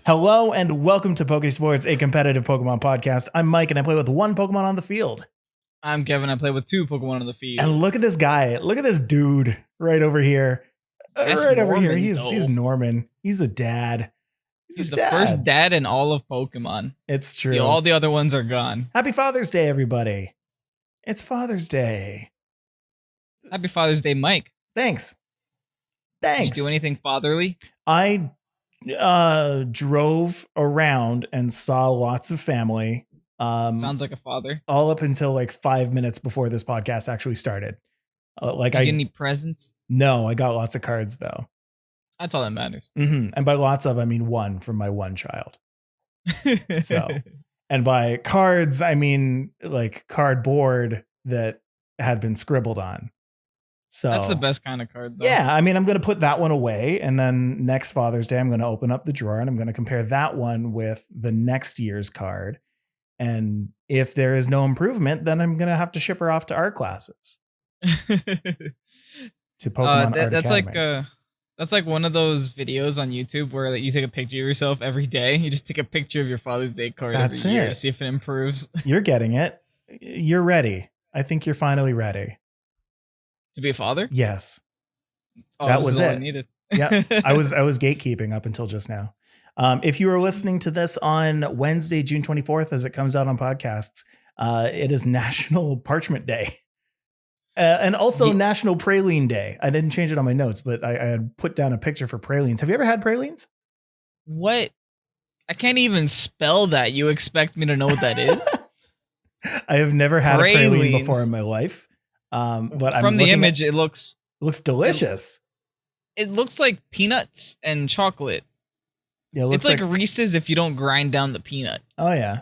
Hello and welcome to Pokésports, a competitive Pokemon podcast. I'm Mike and I play with one Pokemon on the field. I'm Kevin. I play with two Pokemon on the field. And look at this guy. Look at this dude right over here. That's right Norman, over here. He's Norman. He's a dad. He's the first dad in all of Pokemon. It's true. All the other ones are gone. Happy Father's Day, everybody. It's Father's Day. Happy Father's Day, Mike. Thanks. Did you do anything fatherly? I drove around and saw lots of family. Sounds like a father. All up until like 5 minutes before this podcast actually started. Did you get any presents? No, I got lots of cards though. That's all that matters. Mm-hmm. And by lots of, I mean one from my one child. So, and by cards, I mean like cardboard that had been scribbled on. So that's the best kind of card, though. Yeah, I mean, I'm going to put that one away. And then next Father's Day, I'm going to open up the drawer and I'm going to compare that one with the next year's card. And if there is no improvement, then I'm going to have to ship her off to art classes. To Pokemon Art Academy. That's like one of those videos on YouTube where you take a picture of yourself every day. You just take a picture of your Father's Day card every year to see if it improves. You're getting it. You're ready. I think you're finally ready. To be a father? Yes. Oh, that was all it. I needed. Yeah, I was gatekeeping up until just now. If you are listening to this on Wednesday, June 24th, as it comes out on podcasts, it is National Parchment Day. And also National Praline Day. I didn't change it on my notes, but I had put down a picture for pralines. Have you ever had pralines? What? I can't even spell that. You expect me to know what that is? I have never had a praline before in my life. But from the image, it looks delicious. It looks like peanuts and chocolate. Yeah, it's like Reese's if you don't grind down the peanut. Oh yeah,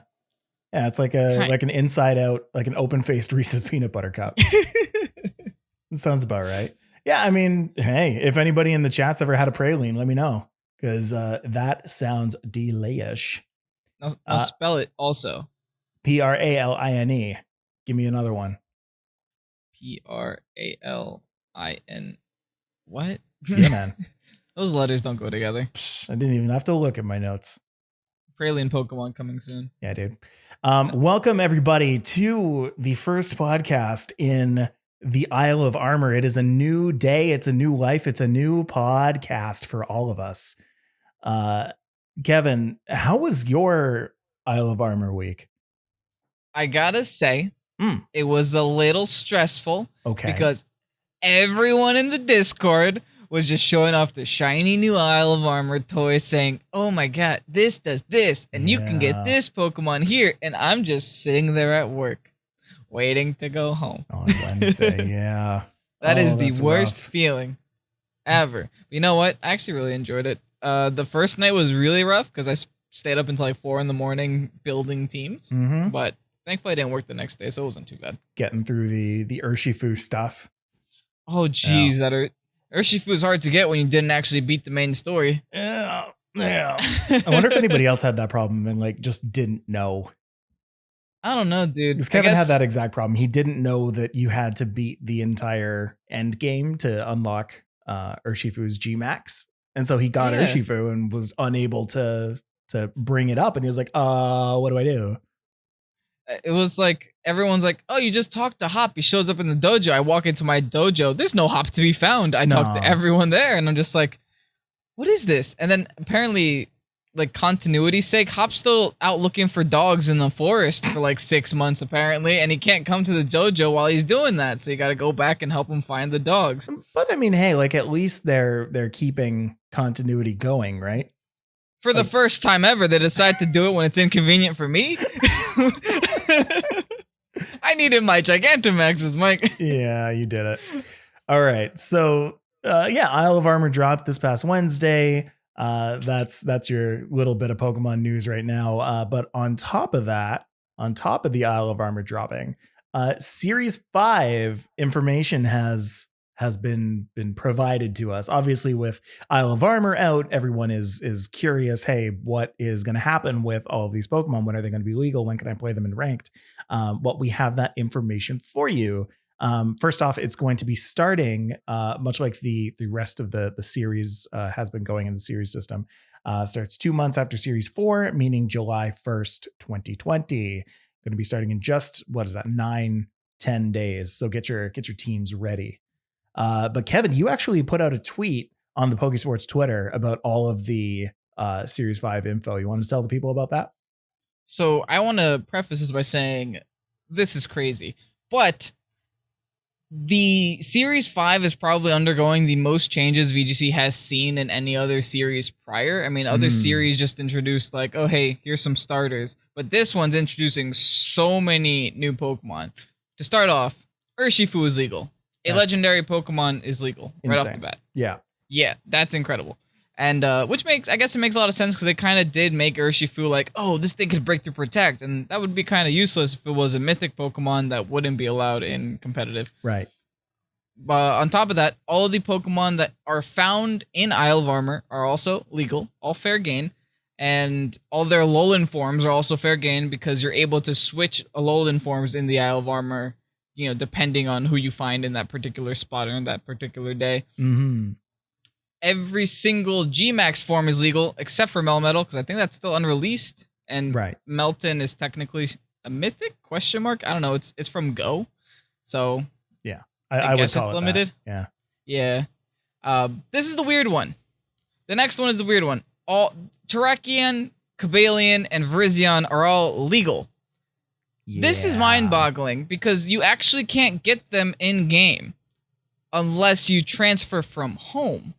yeah. It's like an inside out, like an open faced Reese's peanut butter cup. Sounds about right. Yeah, I mean, hey, if anybody in the chat's ever had a praline, let me know because that sounds delish. I'll spell it also. Praline. Give me another one. Praline. What? Yeah, man. Those letters don't go together. I didn't even have to look at my notes. Praline Pokemon coming soon. Yeah, dude. Welcome everybody to the first podcast in the Isle of Armor. It is a new day. It's a new life. It's a new podcast for all of us. Kevin, how was your Isle of Armor week? I gotta say, it was a little stressful. Okay. Because everyone in the Discord was just showing off the shiny new Isle of Armor toy saying, oh my god, this does this, and you can get this Pokemon here. And I'm just sitting there at work, waiting to go home. On Wednesday, yeah. That is the worst feeling ever. But you know what? I actually really enjoyed it. The first night was really rough because I stayed up until like 4 a.m. building teams. Mm-hmm. But thankfully I didn't work the next day, so it wasn't too bad. Getting through the Urshifu stuff. Oh, geez, that Urshifu is hard to get when you didn't actually beat the main story. Yeah. I wonder if anybody else had that problem and like just didn't know. I don't know, dude. Because Kevin had that exact problem. He didn't know that you had to beat the entire end game to unlock Urshifu's G-Max. And so he got Urshifu and was unable to bring it up. And he was like, what do I do? It was like, everyone's like, oh, you just talked to Hop. He shows up in the dojo. I walk into my dojo. There's no Hop to be found. I talked to everyone there. And I'm just like, what is this? And then apparently, like continuity's sake, Hop's still out looking for dogs in the forest for like 6 months, apparently. And he can't come to the dojo while he's doing that. So you got to go back and help him find the dogs. But I mean, hey, like at least they're keeping continuity going, right? For the first time ever, they decide to do it when it's inconvenient for me. I needed my Gigantamaxes, Mike. Yeah, you did it. All right. So, Isle of Armor dropped this past Wednesday. That's your little bit of Pokemon news right now. But on top of that, on top of the Isle of Armor dropping, Series 5 information has been provided to us. Obviously, with Isle of Armor out, everyone is curious. Hey, what is going to happen with all of these Pokemon? When are they going to be legal? When can I play them in ranked? Well, we have that information for you. First off, it's going to be starting much like the rest of the series has been going in the series system. Starts 2 months after Series 4, meaning July 1st, 2020. Going to be starting in just, what is that, 9-10 days. So get your teams ready. But Kevin, you actually put out a tweet on the Pokésports Twitter about all of the Series 5 info. You want to tell the people about that? So I want to preface this by saying this is crazy, but the Series 5 is probably undergoing the most changes VGC has seen in any other series prior. I mean, other series just introduced like, oh, hey, here's some starters. But this one's introducing so many new Pokemon. To start off, Urshifu is legal. A legendary Pokemon is legal right off the bat. Yeah. Yeah, that's incredible. And which makes, I guess it makes a lot of sense because they kind of did make Urshifu like, oh, this thing could break through Protect. And that would be kind of useless if it was a mythic Pokemon that wouldn't be allowed in competitive. Right. But on top of that, all of the Pokemon that are found in Isle of Armor are also legal, all fair game. And all their Alolan forms are also fair game because you're able to switch Alolan forms in the Isle of Armor, you know, depending on who you find in that particular spot or in that particular day. Mm-hmm. Every single G-Max form is legal, except for Melmetal, because I think that's still unreleased. And Melton is technically a mythic? ? I don't know. It's from Go. So yeah, I guess it's limited. That. Yeah. This is the weird one. The next one is the weird one. All Terrakion, Cobalion, and Virizion are all legal. Yeah. This is mind-boggling because you actually can't get them in-game unless you transfer from home.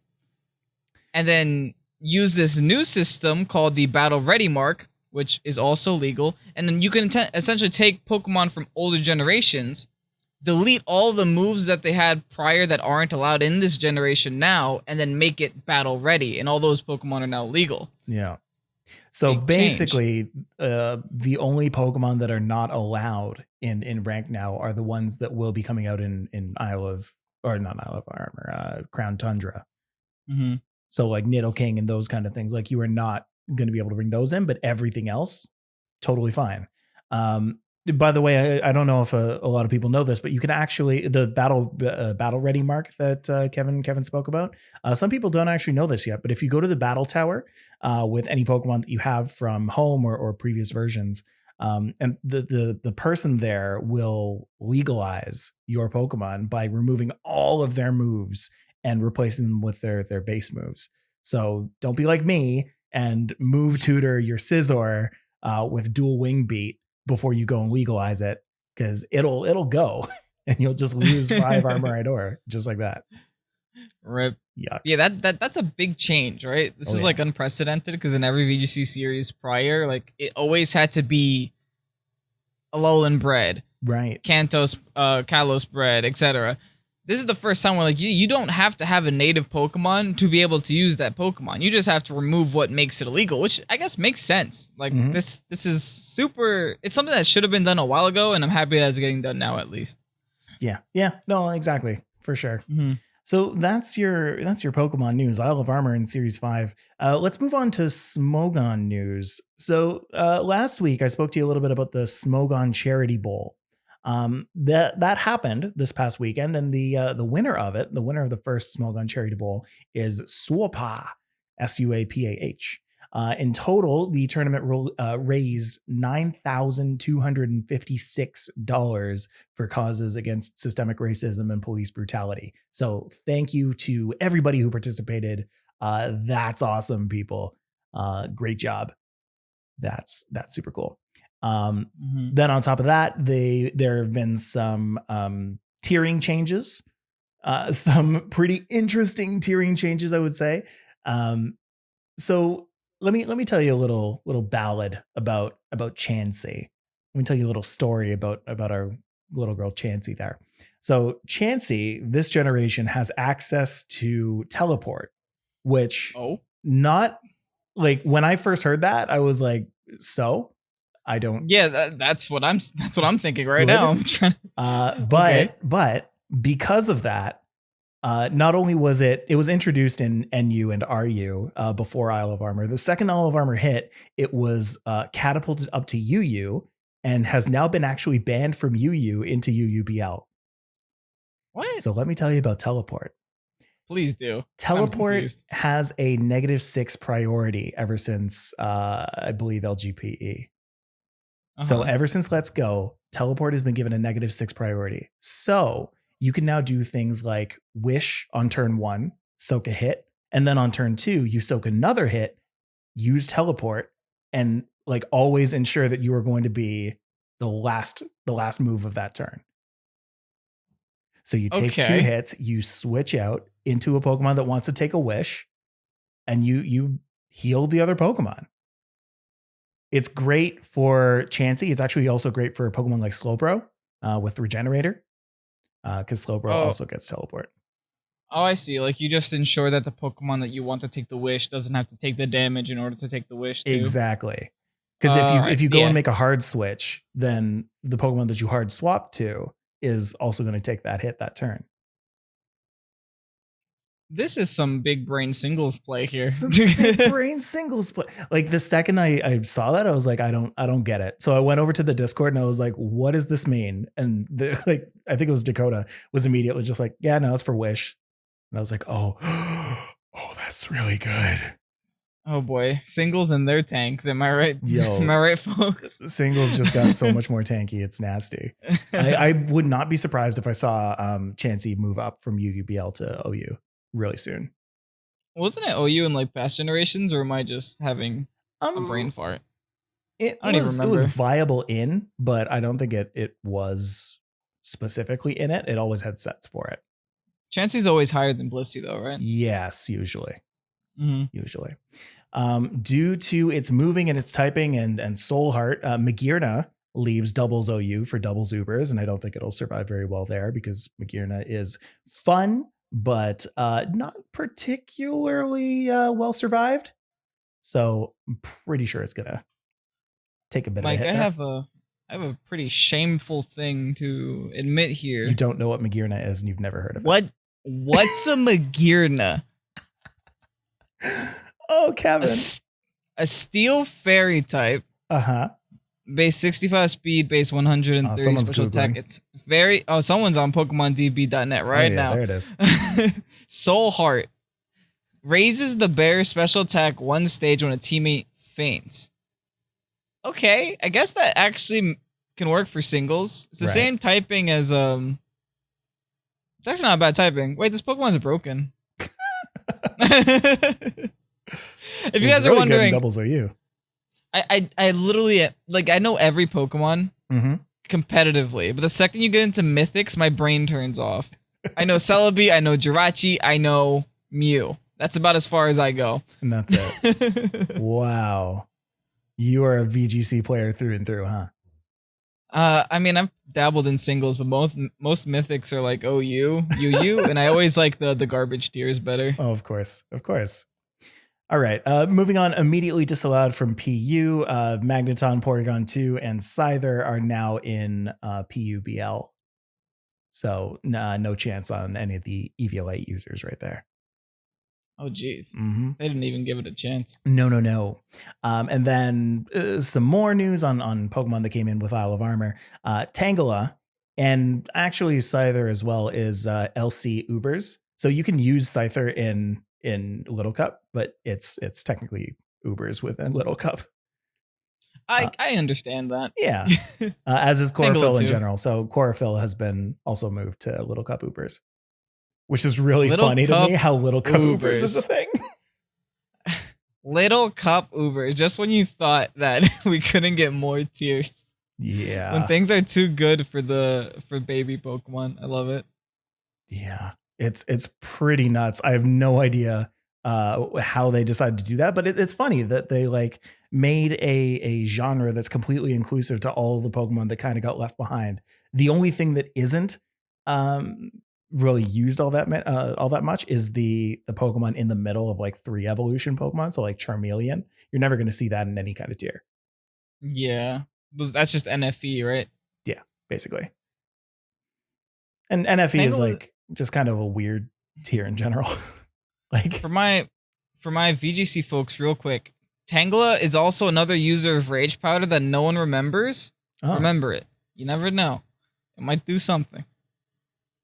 And then use this new system called the Battle Ready Mark, which is also legal. And then you can essentially take Pokemon from older generations, delete all the moves that they had prior that aren't allowed in this generation now, and then make it battle ready. And all those Pokemon are now legal. Yeah. So basically, the only Pokemon that are not allowed in rank now are the ones that will be coming out in not Isle of Armor, Crown Tundra. Mm-hmm. So like Nidoking and those kind of things, like you are not going to be able to bring those in, but everything else, totally fine. By the way, I don't know if a lot of people know this, but you can actually, the battle ready mark that Kevin spoke about, some people don't actually know this yet, but if you go to the battle tower with any Pokemon that you have from home or previous versions, and the person there will legalize your Pokemon by removing all of their moves and replacing them with their base moves. So don't be like me and move tutor your Scizor with dual wing beat before you go and legalize it, because it'll go and you'll just lose 5 armor Idor just like that. Rip. Yuck. Yeah, that's a big change, right? This is like unprecedented because in every VGC series prior, like it always had to be Alolan bred, right? Kalos bred, etc. This is the first time where like you don't have to have a native Pokemon to be able to use that Pokemon. You just have to remove what makes it illegal, which I guess makes sense. Like this is super. It's something that should have been done a while ago, and I'm happy that it's getting done now at least. Yeah. No, exactly, for sure. Mm-hmm. So that's your Pokemon news, Isle of Armor in Series 5. Let's move on to Smogon news. So last week I spoke to you a little bit about the Smogon Charity Bowl. That happened this past weekend, and the winner of it, the winner of the first Smogon Charity Bowl, is Suapah, Suapah. In total, the tournament raised $9,256 for causes against systemic racism and police brutality. So thank you to everybody who participated. That's awesome, people. Great job. That's super cool. Then on top of that, there have been some tiering changes, some pretty interesting tiering changes, I would say. So let me tell you a little ballad about Chansey. Let me tell you a little story about our little girl Chansey there. So Chansey, this generation, has access to teleport, which not like when I first heard that, I was like, so I don't. Yeah, that's what I'm thinking right now. I'm trying. But because of that, not only was it was introduced in NU and RU before Isle of Armor. The second Isle of Armor hit, it was catapulted up to UU and has now been actually banned from UU into UUBL. What? So let me tell you about teleport. Please do. I'm Teleport confused. has a -6 priority ever since I believe LGPE. So Uh-huh. ever since Let's Go, teleport has been given a -6 priority. So you can now do things like wish on turn 1, soak a hit, and then on turn 2, you soak another hit, use teleport, and like always ensure that you are going to be the last move of that turn. So you take 2 Okay. hits, you switch out into a Pokemon that wants to take a wish, and you heal the other Pokemon. It's great for Chansey. It's actually also great for a Pokemon like Slowbro with Regenerator, because Slowbro Oh, also gets teleport. oh, I see. Like you just ensure that the Pokemon that you want to take the wish doesn't have to take the damage in order to take the wish too. Exactly. Because if you go and Yeah. make a hard switch, then the Pokemon that you hard swap to is also going to take that hit that turn. This is some big brain singles play here. Some big brain singles play. Like the second I saw that, I was like, I don't get it. So I went over to the Discord and I was like, what does this mean? And like I think it was Dakota was immediately just like, yeah, no, it's for Wish. And I was like, oh, oh, that's really good. Oh boy, singles and their tanks. Am I right? Yo, Am I right, folks? Singles just got so much more tanky. It's nasty. I would not be surprised if I saw Chansey move up from UUBL to OU really soon. Wasn't it OU in like past generations, or am I just having a brain fart? It I don't even was remember. viable in, but I don't think it was specifically in it. It always had sets for it. Chansey's always higher than Blissey, though, right? Yes, usually. Mm-hmm. Usually. Due to its moving and its typing and Soul Heart, Magearna leaves doubles OU for doubles Ubers, and I don't think it'll survive very well there because Magearna is fun, but not particularly well survived. So I'm pretty sure it's gonna take a bit Mike, of a hit. I have a pretty shameful thing to admit here. You don't know what Magearna is, and you've never heard of it. What's a Magearna? Oh, Kevin. A steel fairy type. Uh-huh. Base 65 speed, base 130 special attack. It's very someone's on PokemonDB.net right now. There it is. Soul Heart. Raises the bear special attack 1 stage when a teammate faints. Okay, I guess that actually can work for singles. It's the same typing as It's actually not bad typing. Wait, this Pokemon's broken. If you guys are wondering, doubles OU. I literally like I know every Pokemon competitively, but the second you get into Mythics, my brain turns off. I know Celebi, I know Jirachi, I know Mew. That's about as far as I go. And that's it. Wow. You are a VGC player through and through, huh? I mean, I've dabbled in singles, but most Mythics are like OU, UU, and I always like the garbage tiers better. Oh, of course. Of course. All right. Moving on, immediately disallowed from PU. Magneton, Porygon 2, and Scyther are now in PUBL. So no chance on any of the EVL8 users right there. Oh, geez. Mm-hmm. They didn't even give it a chance. No. And then some more news on Pokemon that came in with Isle of Armor. Tangela, and actually Scyther as well, is LC Ubers. So you can use Scyther in Little Cup, but it's technically Ubers within Little Cup. I understand that. Yeah. As is Chlorophyll in too. general. So Chlorophyll has been also moved to Little Cup Ubers, which is really Little funny to me how Little Cup Ubers Ubers is a thing. Little Cup Ubers, just when you thought that we couldn't get more tiers. Yeah. When things are too good for baby Pokemon. I love it. Yeah. It's pretty nuts. I have no idea how they decided to do that, but it's funny that they like made a genre that's completely inclusive to all the Pokemon that kind of got left behind. The only thing that isn't really used all that much is the Pokemon in the middle of like 3 evolution Pokemon. So like Charmeleon, you're never going to see that in any kind of tier. Yeah, that's just NFE, right? Yeah, basically. And NFE is like just kind of a weird tier in general. Like for my VGC folks, real quick, Tangela is also another user of Rage Powder that no one remembers. Oh. Remember it. You never know. It might do something.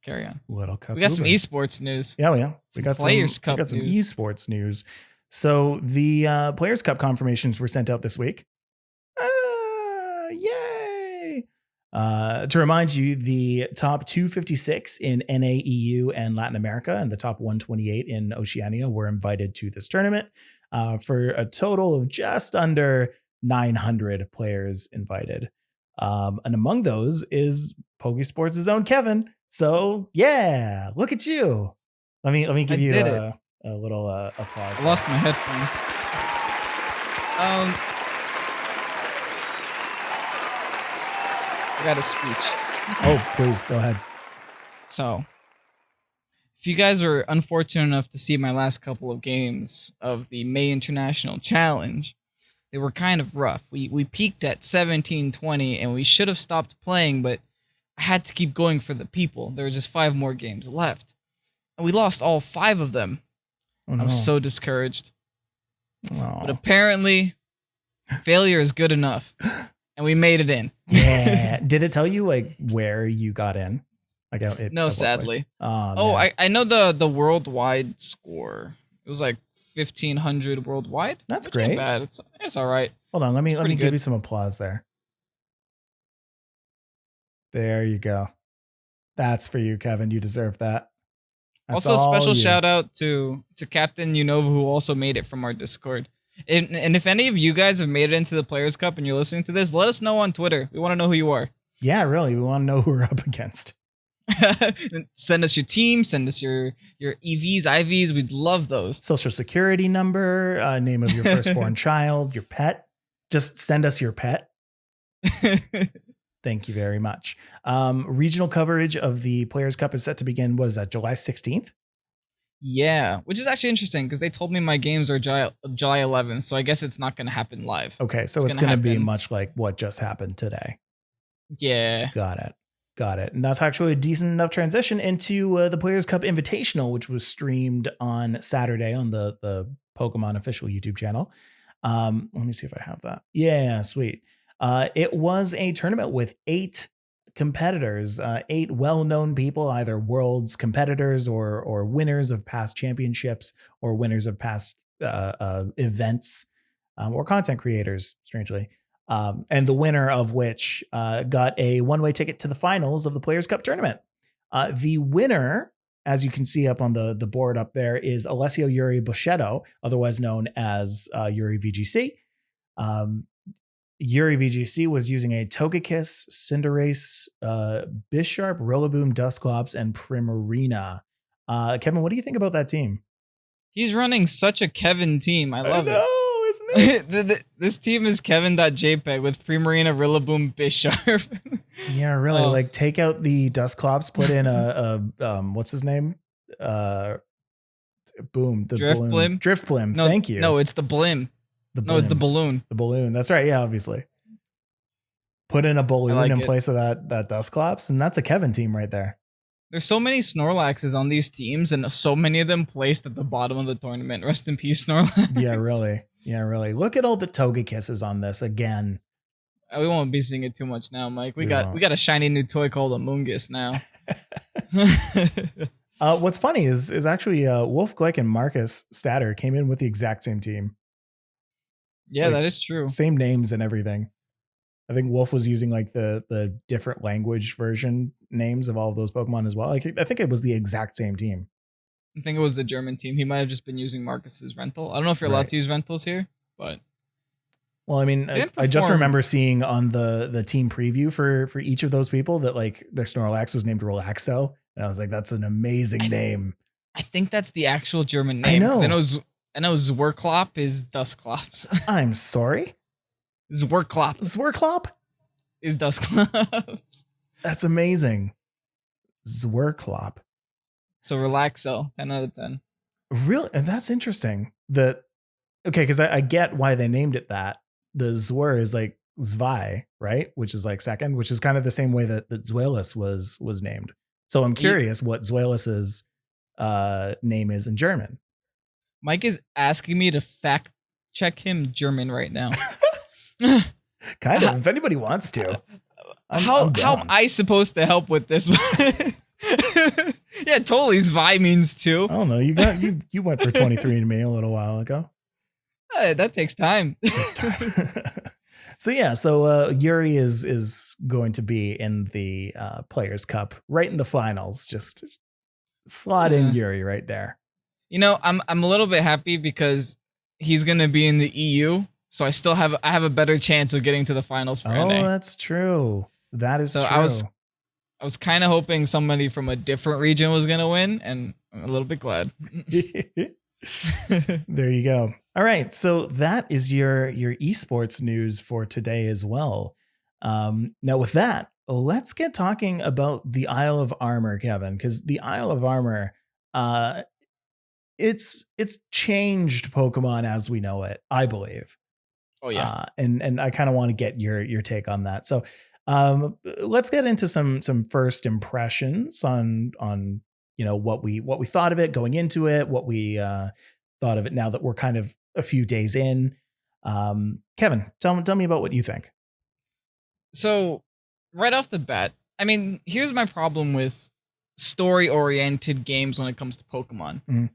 Carry on. Little Cup. We got some Uber. esports news. Yeah, we Some got Players some, Cup we got some news. esports news. So the Players Cup confirmations were sent out this week. Yay! To remind you, the top 256 in NAEU and Latin America and the top 128 in Oceania were invited to this tournament for a total of just under 900 players invited. And among those is Pokésports' own Kevin. So yeah, look at you. Let me give you a little applause. I lost my headphone. I got a speech. Oh, please go ahead. So, if you guys are unfortunate enough to see my last couple of games of the May International Challenge, they were kind of rough. We peaked at 17-20 and we should have stopped playing, but I had to keep going for the people. There were just 5 more games left. And we lost all 5 of them. Oh, no. I was so discouraged. Oh. But apparently, failure is good enough. And we made it in. Yeah. Did it tell you like where you got in? Like No, sadly. Oh, I know the worldwide score. It was like 1,500 worldwide. That's which ain't great. bad. It's all right. Hold on, let me pretty give good. you some applause there. There you go. That's for you, Kevin. You deserve that. That's Also, all special you. shout out to Captain Unova, who also made it from our Discord. And if any of you guys have made it into the Players Cup and you're listening to this, let us know on Twitter. We want to know who you are. Yeah, really. We want to know who we're up against. Send us your team. Send us your EVs, IVs. We'd love those. Social security number, name of your firstborn child, your pet. Just send us your pet. Thank you very much. Regional coverage of the Players Cup is set to begin, what is that, July 16th? Yeah, which is actually interesting because they told me my games are July 11th, so I guess it's not going to happen live. Okay, so it's going to be much like what just happened today. Yeah. Got it. And that's actually a decent enough transition into the Players Cup Invitational, which was streamed on Saturday on the Pokemon official YouTube channel. Let me see if I have that. Yeah, sweet. It was a tournament with 8 competitors, 8 well-known people, either world's competitors or winners of past championships or winners of past events or content creators, strangely. And the winner of which got a one-way ticket to the finals of the Players Cup tournament. The winner, as you can see up on the board up there, is Alessio Yuri Boschetto, otherwise known as Yuri VGC. Yuri VGC was using a Togekiss, Cinderace, Bisharp, Rillaboom, Dusclops, and Primarina. Kevin, what do you think about that team? He's running such a Kevin team. I love it. Isn't it? This team is Kevin.jpg with Primarina, Rillaboom, Bisharp. Yeah, really. Like, take out the Dusclops, put in a what's his name? Boom. The Driftblim? Driftblim. No, Thank you. No, it's the Blim. No, it's the balloon. The balloon. That's right. Yeah, obviously. Put in a balloon in place of that Dusclops, and that's a Kevin team right there. There's so many Snorlaxes on these teams, and so many of them placed at the bottom of the tournament. Rest in peace, Snorlax. Yeah, really. Yeah, really. Look at all the Togekisses on this again. We won't be seeing it too much now, Mike. We got a shiny new toy called Amoongus now. What's funny is actually Wolf Glick and Marcus Statter came in with the exact same team. Yeah, that is true. Same names and everything. I think Wolf was using like the different language version names of all of those Pokemon as well. Like, I think it was the exact same team. I think it was the German team. He might have just been using Marcus's rental. I don't know if you're allowed to use rentals here, but well, I mean, I just remember seeing on the team preview for each of those people that like their Snorlax was named Relaxo, and I was like, that's an amazing name. I think that's the actual German name. I know Zwerklop is Dusclops. I'm sorry? Zwerklop. Zwerklop? Is Dusclops. That's amazing. Zwerklop. So Relaxo, 10 out of 10. Really? And that's interesting. Okay, because I get why they named it that. The Zwir is like Zwei, right? Which is like second, which is kind of the same way that Zweilous was named. So I'm curious what Zweilous' name is in German. Mike is asking me to fact check him German right now. Kind of, if anybody wants to. How am I supposed to help with this? Yeah, totally. Vi means two. I don't know. You went for 23andMe a little while ago. That takes time. It takes time. So Yuri is going to be in the Players Cup, right in the finals. Just slot in Yuri right there. You know, I'm a little bit happy because he's gonna be in the EU, so I have a better chance of getting to the finals for NA. That's true. That is true. I was kind of hoping somebody from a different region was gonna win, and I'm a little bit glad. There you go. All right, so that is your esports news for today as well. Now with that, let's get talking about the Isle of Armor, Kevin, because the Isle of Armor, it's changed Pokemon as we know it, I believe. Oh yeah, and I kind of want to get your take on that. So let's get into some first impressions on what we thought of it going into it, what we thought of it now that we're kind of a few days in. Kevin, tell me about what you think. So right off the bat, I mean, here's my problem with story-oriented games when it comes to Pokemon. Mm-hmm.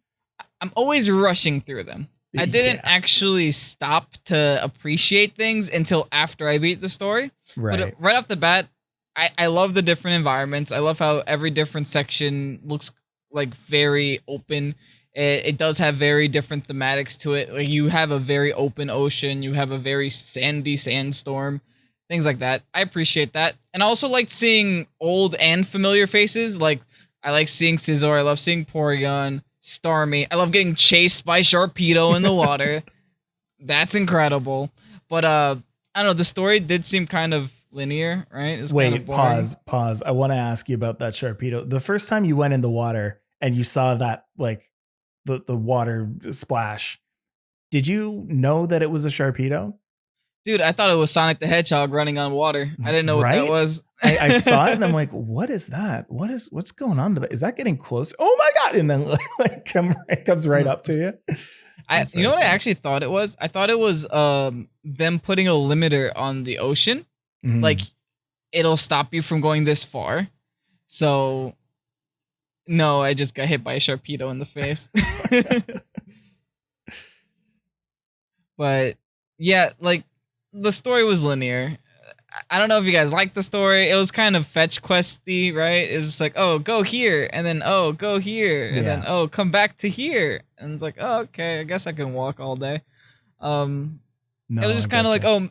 I'm always rushing through them. I didn't actually stop to appreciate things until after I beat the story. Right. But right off the bat, I love the different environments. I love how every different section looks like very open. It does have very different thematics to it. Like you have a very open ocean. You have a very sandy sandstorm. Things like that. I appreciate that. And I also like seeing old and familiar faces. Like I like seeing Scizor. I love seeing Porygon. Starmie. I love getting chased by Sharpedo in the water. That's incredible. But I don't know, the story did seem kind of linear, right? Wait, pause. I want to ask you about that Sharpedo. The first time you went in the water and you saw that, like, the water splash, did you know that it was a Sharpedo? Dude, I thought it was Sonic the Hedgehog running on water. I didn't know what that was. I saw it and I'm like, what is that? What's going on to that? Is that getting close? Oh my God. And then like comes right up to you. You know what I actually thought it was? I thought it was them putting a limiter on the ocean. Mm-hmm. Like it'll stop you from going this far. So no, I just got hit by a Sharpedo in the face. But yeah, like the story was linear. I don't know if you guys like the story. It was kind of fetch questy, right? It was just like, oh, go here, and then oh, go here, and then oh, come back to here, and it's like, oh, okay, I guess I can walk all day. It was just kind of like, oh,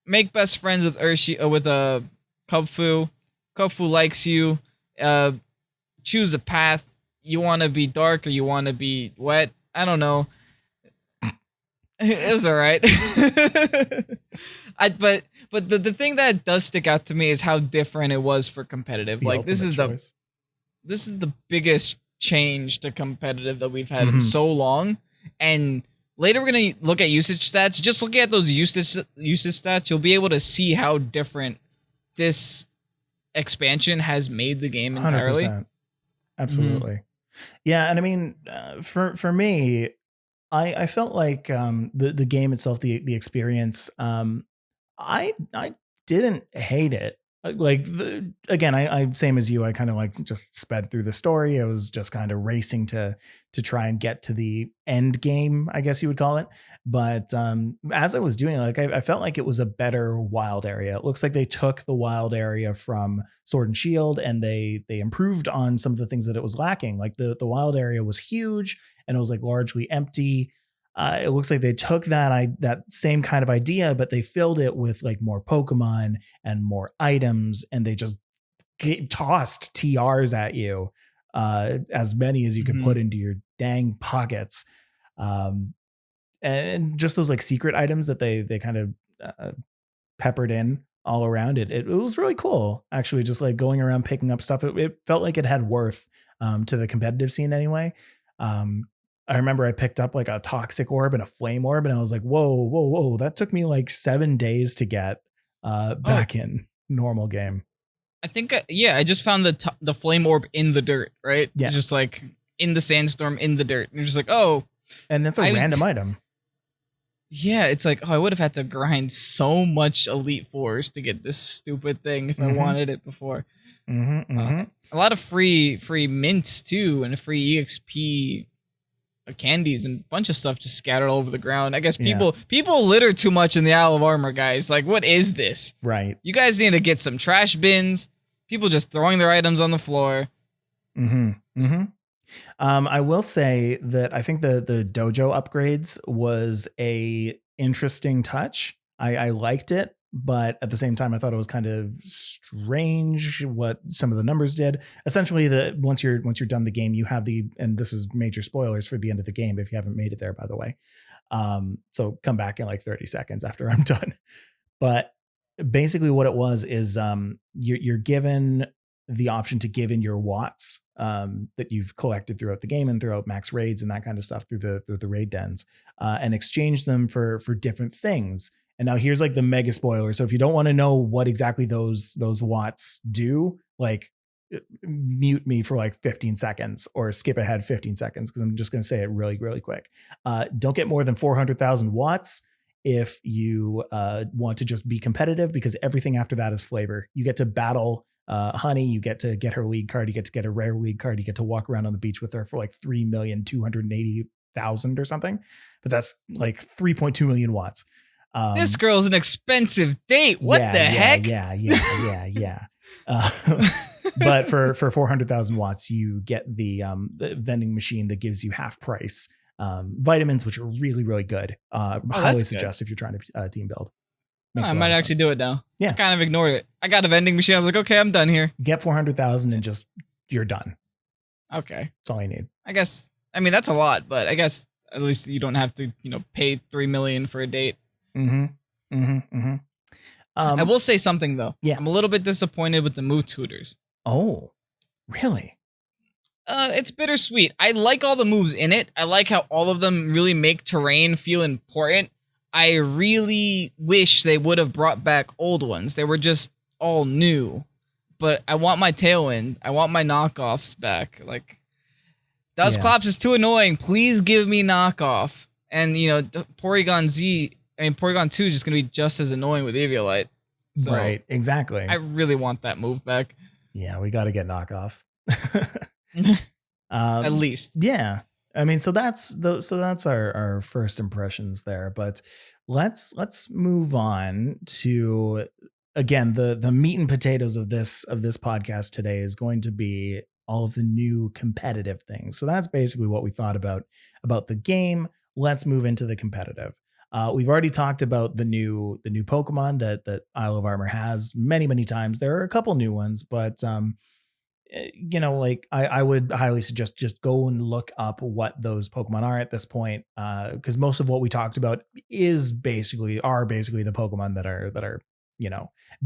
make best friends with Kubfu. Kubfu likes you. Choose a path. You want to be dark or you want to be wet? I don't know. It was all right. But the thing that does stick out to me is how different it was for competitive. Like this is the biggest change to competitive that we've had in so long. And later we're gonna look at usage stats. Just looking at those usage stats, you'll be able to see how different this expansion has made the game entirely. 100%. Absolutely. Yeah, and I mean, for me, I felt like the game itself, the experience, I didn't hate it. Like again, I same as you. I kind of like just sped through the story. I was just kind of racing to try and get to the end game, I guess you would call it. But as I was doing it, like I felt like it was a better wild area. It looks like they took the wild area from Sword and Shield and they improved on some of the things that it was lacking. Like the wild area was huge and it was like largely empty. It looks like they took that same kind of idea, but they filled it with like more Pokemon and more items, and they just tossed TRs at you, as many as you could put into your dang pockets, and just those like secret items that they kind of peppered in all around it. It was really cool, actually, just like going around picking up stuff. It felt like it had worth to the competitive scene anyway. I remember I picked up like a toxic orb and a flame orb, and I was like, whoa. That took me like 7 days to get back in normal game. I think, I just found the flame orb in the dirt, right? Yeah. Just like in the sandstorm, in the dirt. And you're just like, oh. And it's a random item. Yeah, it's like, oh, I would have had to grind so much Elite Fours to get this stupid thing if I Mm-hmm. wanted it before. Mm-hmm. Uh, Mm-hmm. a lot of free mints too, and free EXP candies and a bunch of stuff just scattered all over the ground. I guess Yeah. people litter too much in the Isle of Armor, guys. Like, what is this? Right. You guys need to get some trash bins. People just throwing their items on the floor. Mm-hmm. Mm-hmm. I will say that I think the dojo upgrades was a interesting touch. I liked it, but at the same time, I thought it was kind of strange what some of the numbers did. Essentially, the once you're done the game, you have and this is major spoilers for the end of the game if you haven't made it there, by the way. So come back in like 30 seconds after I'm done. But basically, what it was is you're given the option to give in your watts that you've collected throughout the game and throughout max raids and that kind of stuff through the raid dens, and exchange them for different things. And now here's like the mega spoiler. So if you don't want to know what exactly those watts do, like mute me for like 15 seconds or skip ahead 15 seconds because I'm just going to say it really, really quick. Don't get more than 400,000 watts if you want to just be competitive, because everything after that is flavor. You get to battle Honey, you get to get her league card, you get to get a rare league card, you get to walk around on the beach with her for like 3,280,000 or something. But that's like 3.2 million watts. This girl's an expensive date. What the heck? Yeah. But for 400,000 watts, you get the vending machine that gives you half price vitamins, which are really, really good. Highly suggest if you're trying to team build. I might actually do it now. Yeah. I kind of ignored it. I got a vending machine. I was like, okay, I'm done here. Get 400,000 and just, you're done. Okay. That's all you need. I guess, I mean, that's a lot, but I guess at least you don't have to, pay 3 million for a date. Mm-hmm. Mm-hmm. Mm-hmm. I will say something though. Yeah. I'm a little bit disappointed with the move tutors. Oh, really? It's bittersweet. I like all the moves in it. I like how all of them really make terrain feel important. I really wish they would have brought back old ones. They were just all new. But I want my Tailwind. I want my knockoffs back. Like, Dusclops is too annoying. Please give me knockoff. And, Porygon 2 is just going to be just as annoying with Eviolite. So right, exactly. I really want that move back. Yeah, we got to get knockoff. At least. Yeah. I mean, so that's our first impressions there, but let's move on to, again, the meat and potatoes of this podcast today is going to be all of the new competitive things. So that's basically what we thought about the game. Let's move into the competitive. We've already talked about the new Pokemon that Isle of Armor has many times. There are a couple new ones, but I would highly suggest just go and look up what those Pokemon are at this point, because most of what we talked about are basically the Pokemon that are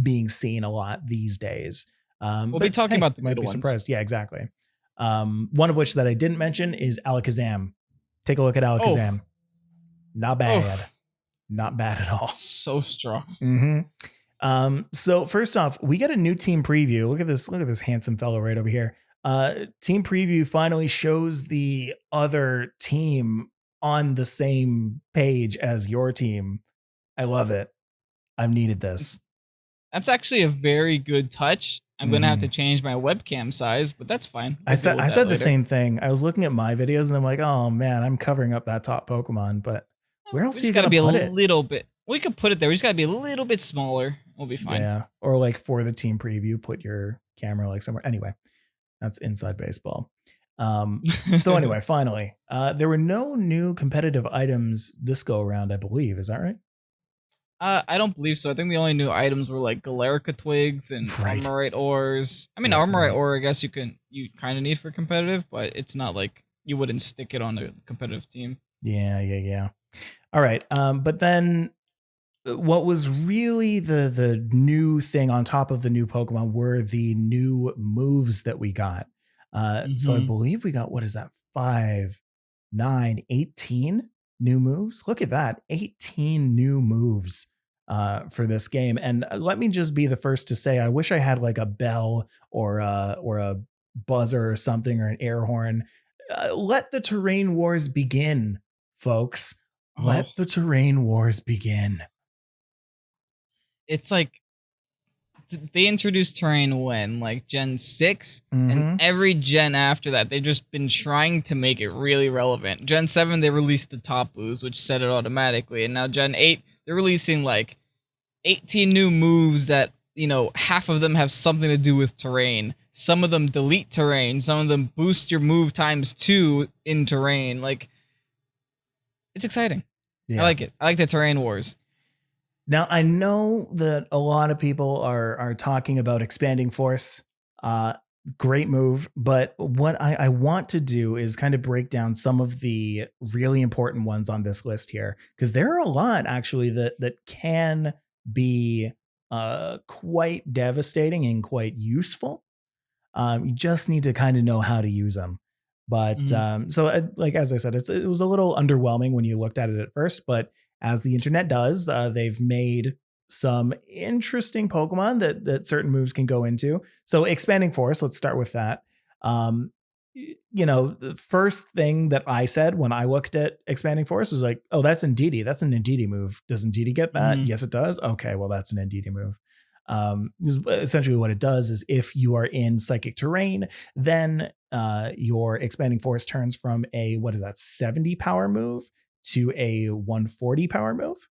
being seen a lot these days. We'll be talking about the might good be ones. surprised. Yeah, exactly. One of which that I didn't mention is Alakazam. Take a look at Alakazam. Not bad. Not bad at all. So strong. Mm-hmm. So first off, we get a new team preview. Look at this handsome fellow right over here. Team preview finally shows the other team on the same page as your team. I love it. I've needed this. That's actually a very good touch. I'm going to have to change my webcam size, but that's fine. I said the same thing. I was looking at my videos and I'm like, oh man, I'm covering up that top Pokemon, but where else are you going to put it? Little bit. We could put it there. We just got to be a little bit smaller. We'll be fine. Yeah. Or like for the team preview, put your camera like somewhere. Anyway, that's inside baseball. So anyway, finally, there were no new competitive items this go around, I believe. Is that right? I don't believe so. I think the only new items were like Galarica twigs and Armorite ores. I mean, Armorite ore, I guess you kind of need for competitive, but it's not like you wouldn't stick it on a competitive team. Yeah. All right. But then what was really the new thing on top of the new Pokemon were the new moves that we got. So I believe we got, what is that? 5, 9, 18 new moves. Look at that. 18 new moves for this game. And let me just be the first to say, I wish I had like a bell or a buzzer or something, or an air horn. Let the terrain wars begin, folks. Oh, Let the terrain wars begin. it's like they introduced terrain when like Gen 6, and Mm-hmm. every gen after that they've just been trying to make it really relevant. Gen 7 they released the top boost, which set it automatically, and now Gen 8 they're releasing like 18 new moves that, half of them have something to do with terrain. Some of them delete terrain, some of them boost your move times 2 in terrain. Like, it's exciting. I Yeah. like it. I like the terrain wars. Now I know that a lot of people are talking about expanding force. Uh, Great move, but what I want to do is kind of break down some of the really important ones on this list here, because there are a lot actually that can be quite devastating and quite useful. You just need to kind of know how to use them. But Mhm. like as I said, it was a little underwhelming when you looked at it at first. But as the internet does, they've made some interesting Pokemon that certain moves can go into. So expanding force, let's start with that. Um, the first thing that I said when I looked at expanding force was like, oh, that's Indeedee. That's an Indeedee move. Does Indeedee get that? Mhm. Yes, it does. Okay, well, that's an Indeedee move. Essentially what it does is if you are in psychic terrain, then your expanding force turns from a, what is that, 70 power move to a 140 power move,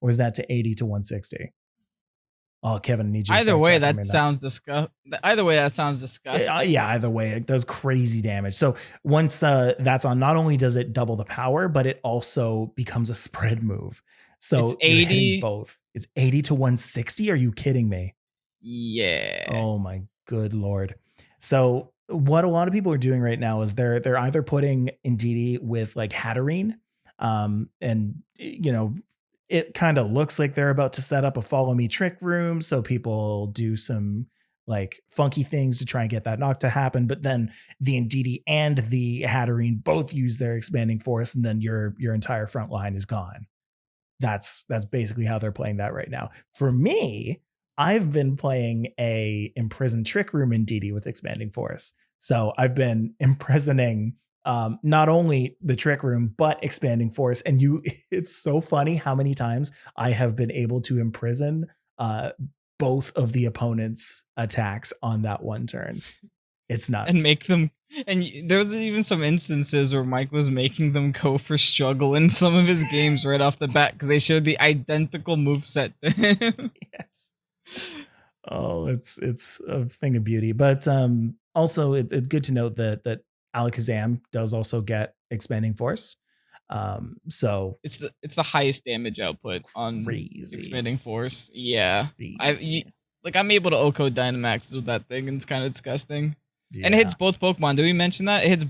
or is that to 80 to 160? Oh, Kevin, I need you to Either fact way, check for me that on that. sounds disgust. Either way, that sounds disgusting. Yeah, either way, it does crazy damage. So once that's on, not only does it double the power, but it also becomes a spread move. It's So you're hitting 80. both. It's 80 to 160. Are you kidding me? Yeah. Oh my good lord. So what a lot of people are doing right now is they're either putting Indeedee with like Hatterene, and it kind of looks like they're about to set up a follow me trick room, so people do some like funky things to try and get that knock to happen. But then the Indeedee and the Hatterene both use their expanding force, and then your entire front line is gone. That's basically how they're playing that right now. For me, I've been playing a imprisoned trick room in DD with expanding force. So I've been imprisoning not only the trick room but expanding force. And it's so funny how many times I have been able to imprison uh, both of the opponent's attacks on that one turn. It's And nuts. make them. And there was even some instances where Mike was making them go for struggle in some of his games right off the bat because they showed the identical move set to him. Yes. Oh, it's a thing of beauty. But also it's good to note that Alakazam does also get expanding force. So It's the highest damage output on crazy, expanding force. Yeah, crazy. I'm able to Oko Dynamax with that thing, and it's kind of disgusting. And it hits Yeah. both Pokemon. Did we mention that it hits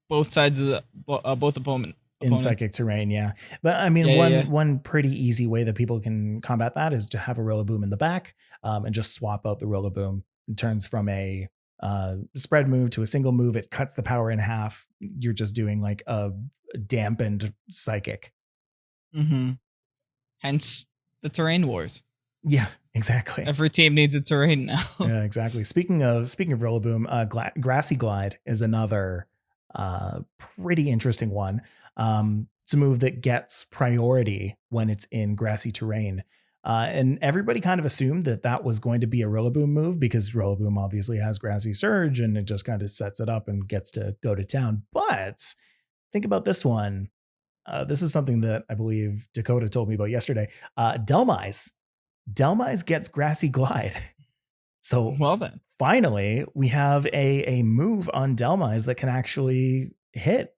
both sides of the both In opponents? psychic terrain, yeah. But I mean, Yeah, yeah, yeah. one pretty easy way that people can combat that is to have a Rillaboom in the back, and just swap out the Rillaboom. It turns from a spread move to a single move. It cuts the power in half. You're just doing like a dampened psychic. Mm-hmm. Hence the terrain wars. Yeah, exactly. Every team needs a terrain now. Yeah, exactly. Speaking of Rillaboom, Grassy Glide is another pretty interesting one. It's a move that gets priority when it's in grassy terrain. And everybody kind of assumed that that was going to be a Rillaboom move because Rillaboom obviously has Grassy Surge and it just kind of sets it up and gets to go to town. But think about this one. This is something that I believe Dakota told me about yesterday. Delmise gets Grassy Glide. So Well then. finally, we have a move on Delmise that can actually hit,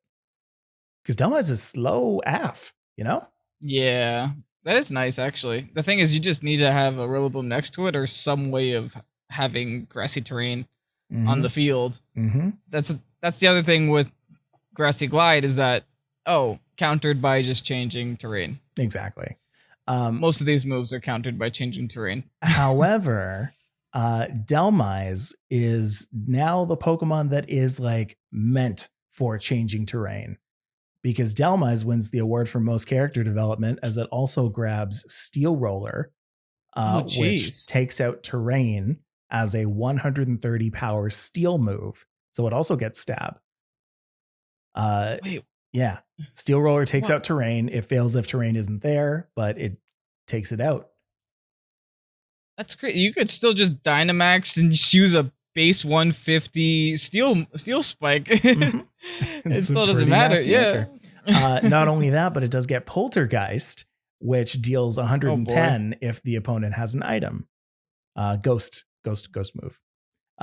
because Delmise is slow AF, you know? Yeah, that is nice actually. The thing is, you just need to have a Rillaboom next to it or some way of having grassy terrain on Mm-hmm. the field. Mm-hmm. That's the other thing with grassy glide is that countered by just changing terrain. Exactly. Most of these moves are countered by changing terrain. However, Delmise is now the Pokemon that is like meant for changing terrain, because Delmise wins the award for most character development as it also grabs Steel Roller, Oh which jeez. takes out terrain as a 130 power steel move. So it also gets stab. Uh, Wait. Yeah. Steel Roller takes What? out terrain. It fails if terrain isn't there, but it takes it out. That's great. You could still just Dynamax and just use a base 150 steel spike. Mhm. It It's a still doesn't pretty matter. nasty Yeah. anchor. Not only that, but it does get Poltergeist, which deals Oh 110 boy. if the opponent has an item. Ghost move.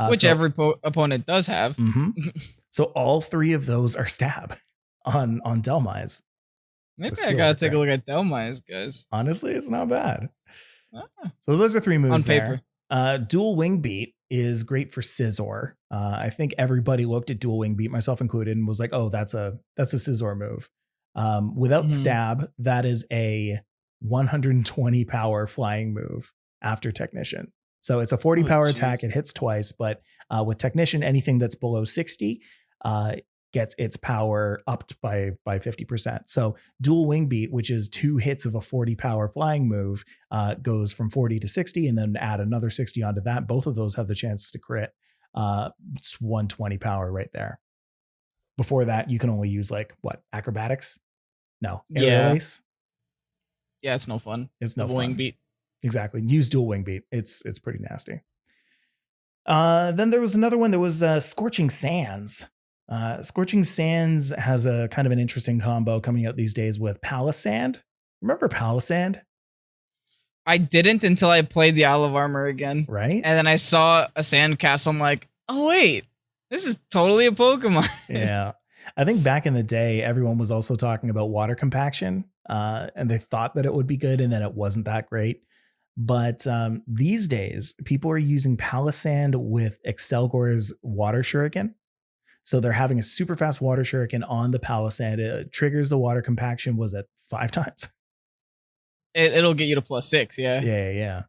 Which every opponent does have. Mhm. So all three of those are stab on Delmise. Maybe with I Steel gotta Arc take a there. look at Delmise, guys. Honestly, it's not bad. Ah, So those are three moves on paper. there. Dual Wing Beat is great for Scizor. I think everybody looked at Dual Wing Beat, myself included, and was like, "Oh, that's a Scizor move." Without Mhm. stab, that is a 120 power flying move after Technician. So it's a 40 Oh, power attack. jeez. It hits twice, but with Technician, anything that's below 60 gets its power upped by 50%. So Dual Wing Beat, which is 2 hits of a 40 power flying move, goes from 40 to 60, and then add another 60 onto that. Both of those have the chance to crit. It's 120 power right there. Before that, you can only use like what, acrobatics? No, aerial Yeah. ace. Yeah, it's no fun. It's no Wing fun. beat. Exactly. Use Dual Wing Beat. It's pretty nasty. Then there was another one that was Scorching Sands. Scorching Sands has a kind of an interesting combo coming out these days with Palisand. Remember Palisand? I didn't until I played the Isle of Armor again. Right? And then I saw a sandcastle. I'm like, oh wait, this is totally a Pokemon. Yeah. I think back in the day, everyone was also talking about water compaction, and they thought that it would be good, and then it wasn't that great. But these days, people are using Palisand with Excelgor's Water Shuriken. So they're having a super fast Water Shuriken on the Palisand. It triggers the water compaction. Was it 5 times? It'll get you to +6, yeah. Yeah.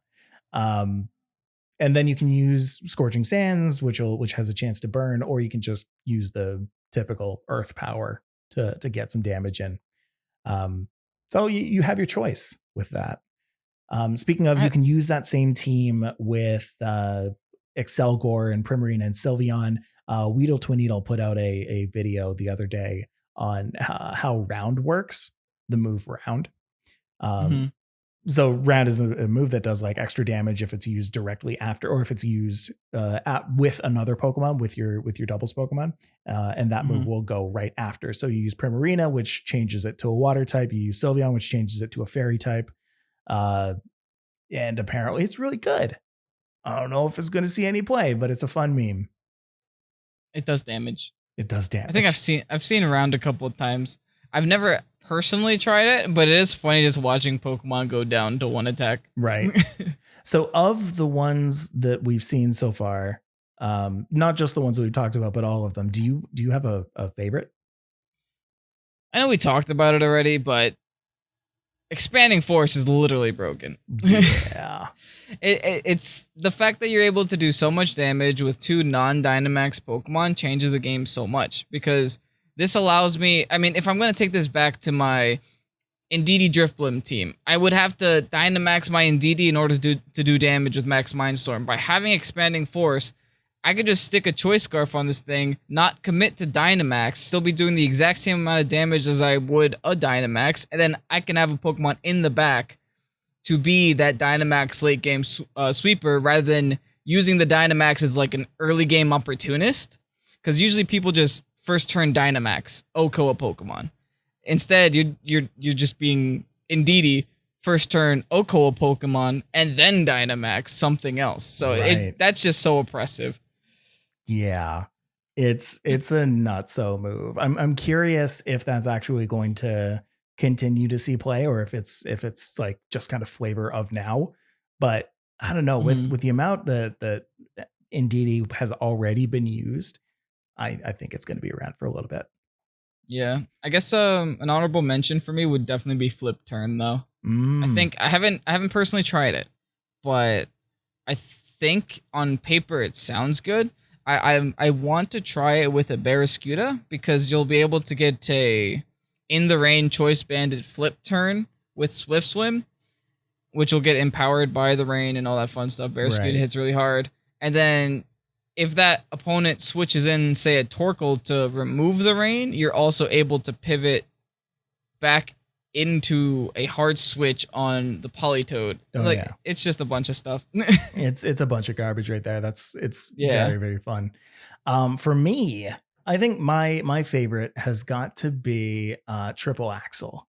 And then you can use Scorching Sands, which has a chance to burn, or you can just use the typical Earth power to get some damage in. So you have your choice with that. Speaking of, you can use that same team with Excelgor and Primarina and Sylveon. Weedle Twineedle put out a video the other day on how round works, the move round. So round is a move that does like extra damage if it's used directly after, or if it's used with another Pokemon, with your doubles Pokemon, and that move will go right after. So you use Primarina, which changes it to a water type. You use Sylveon, which changes it to a fairy type. And apparently it's really good. I don't know if it's going to see any play, but it's a fun meme. It does damage. It does damage. I think I've seen around a couple of times. I've never personally tried it, but it is funny just watching Pokemon go down to 1 attack. Right. So of the ones that we've seen so far, not just the ones that we've talked about, but all of them, do you have a favorite? I know we talked about it already, but Expanding Force is literally broken. Yeah. It's the fact that you're able to do so much damage with 2 non-Dynamax Pokemon changes the game so much, because this allows me, I mean, if I'm going to take this back to my Indeedee Drifblim team, I would have to Dynamax my Indeedee in order to do damage with Max Mindstorm. By having Expanding Force, I could just stick a Choice Scarf on this thing, not commit to Dynamax, still be doing the exact same amount of damage as I would a Dynamax, and then I can have a Pokemon in the back to be that Dynamax late game sweeper, rather than using the Dynamax as like an early game opportunist. Because usually people just first turn Dynamax, Oko a Pokemon. Instead, you're just being Indeedee, first turn Oko a Pokemon, and then Dynamax something else. So that's just so oppressive. Yeah, it's a nutso move. I'm curious if that's actually going to continue to see play, or if it's like just kind of flavor of now. But I don't know, with the amount that Indeedee has already been used, I think it's going to be around for a little bit. Yeah, I guess an honorable mention for me would definitely be Flip Turn, though. I think I haven't personally tried it, but I think on paper it sounds good. I want to try it with a Barraskewda, because you'll be able to get a in the rain Choice Banded Flip Turn with Swift Swim, which will get empowered by the rain and all that fun stuff. Barraskewda hits really hard, and then if that opponent switches in, say, a Torkoal to remove the rain, you're also able to pivot back into a hard switch on the Politoed. Oh Like, yeah, it's just a bunch of stuff. it's a bunch of garbage right there. It's Yeah. very very fun. For me, I think my favorite has got to be triple axle.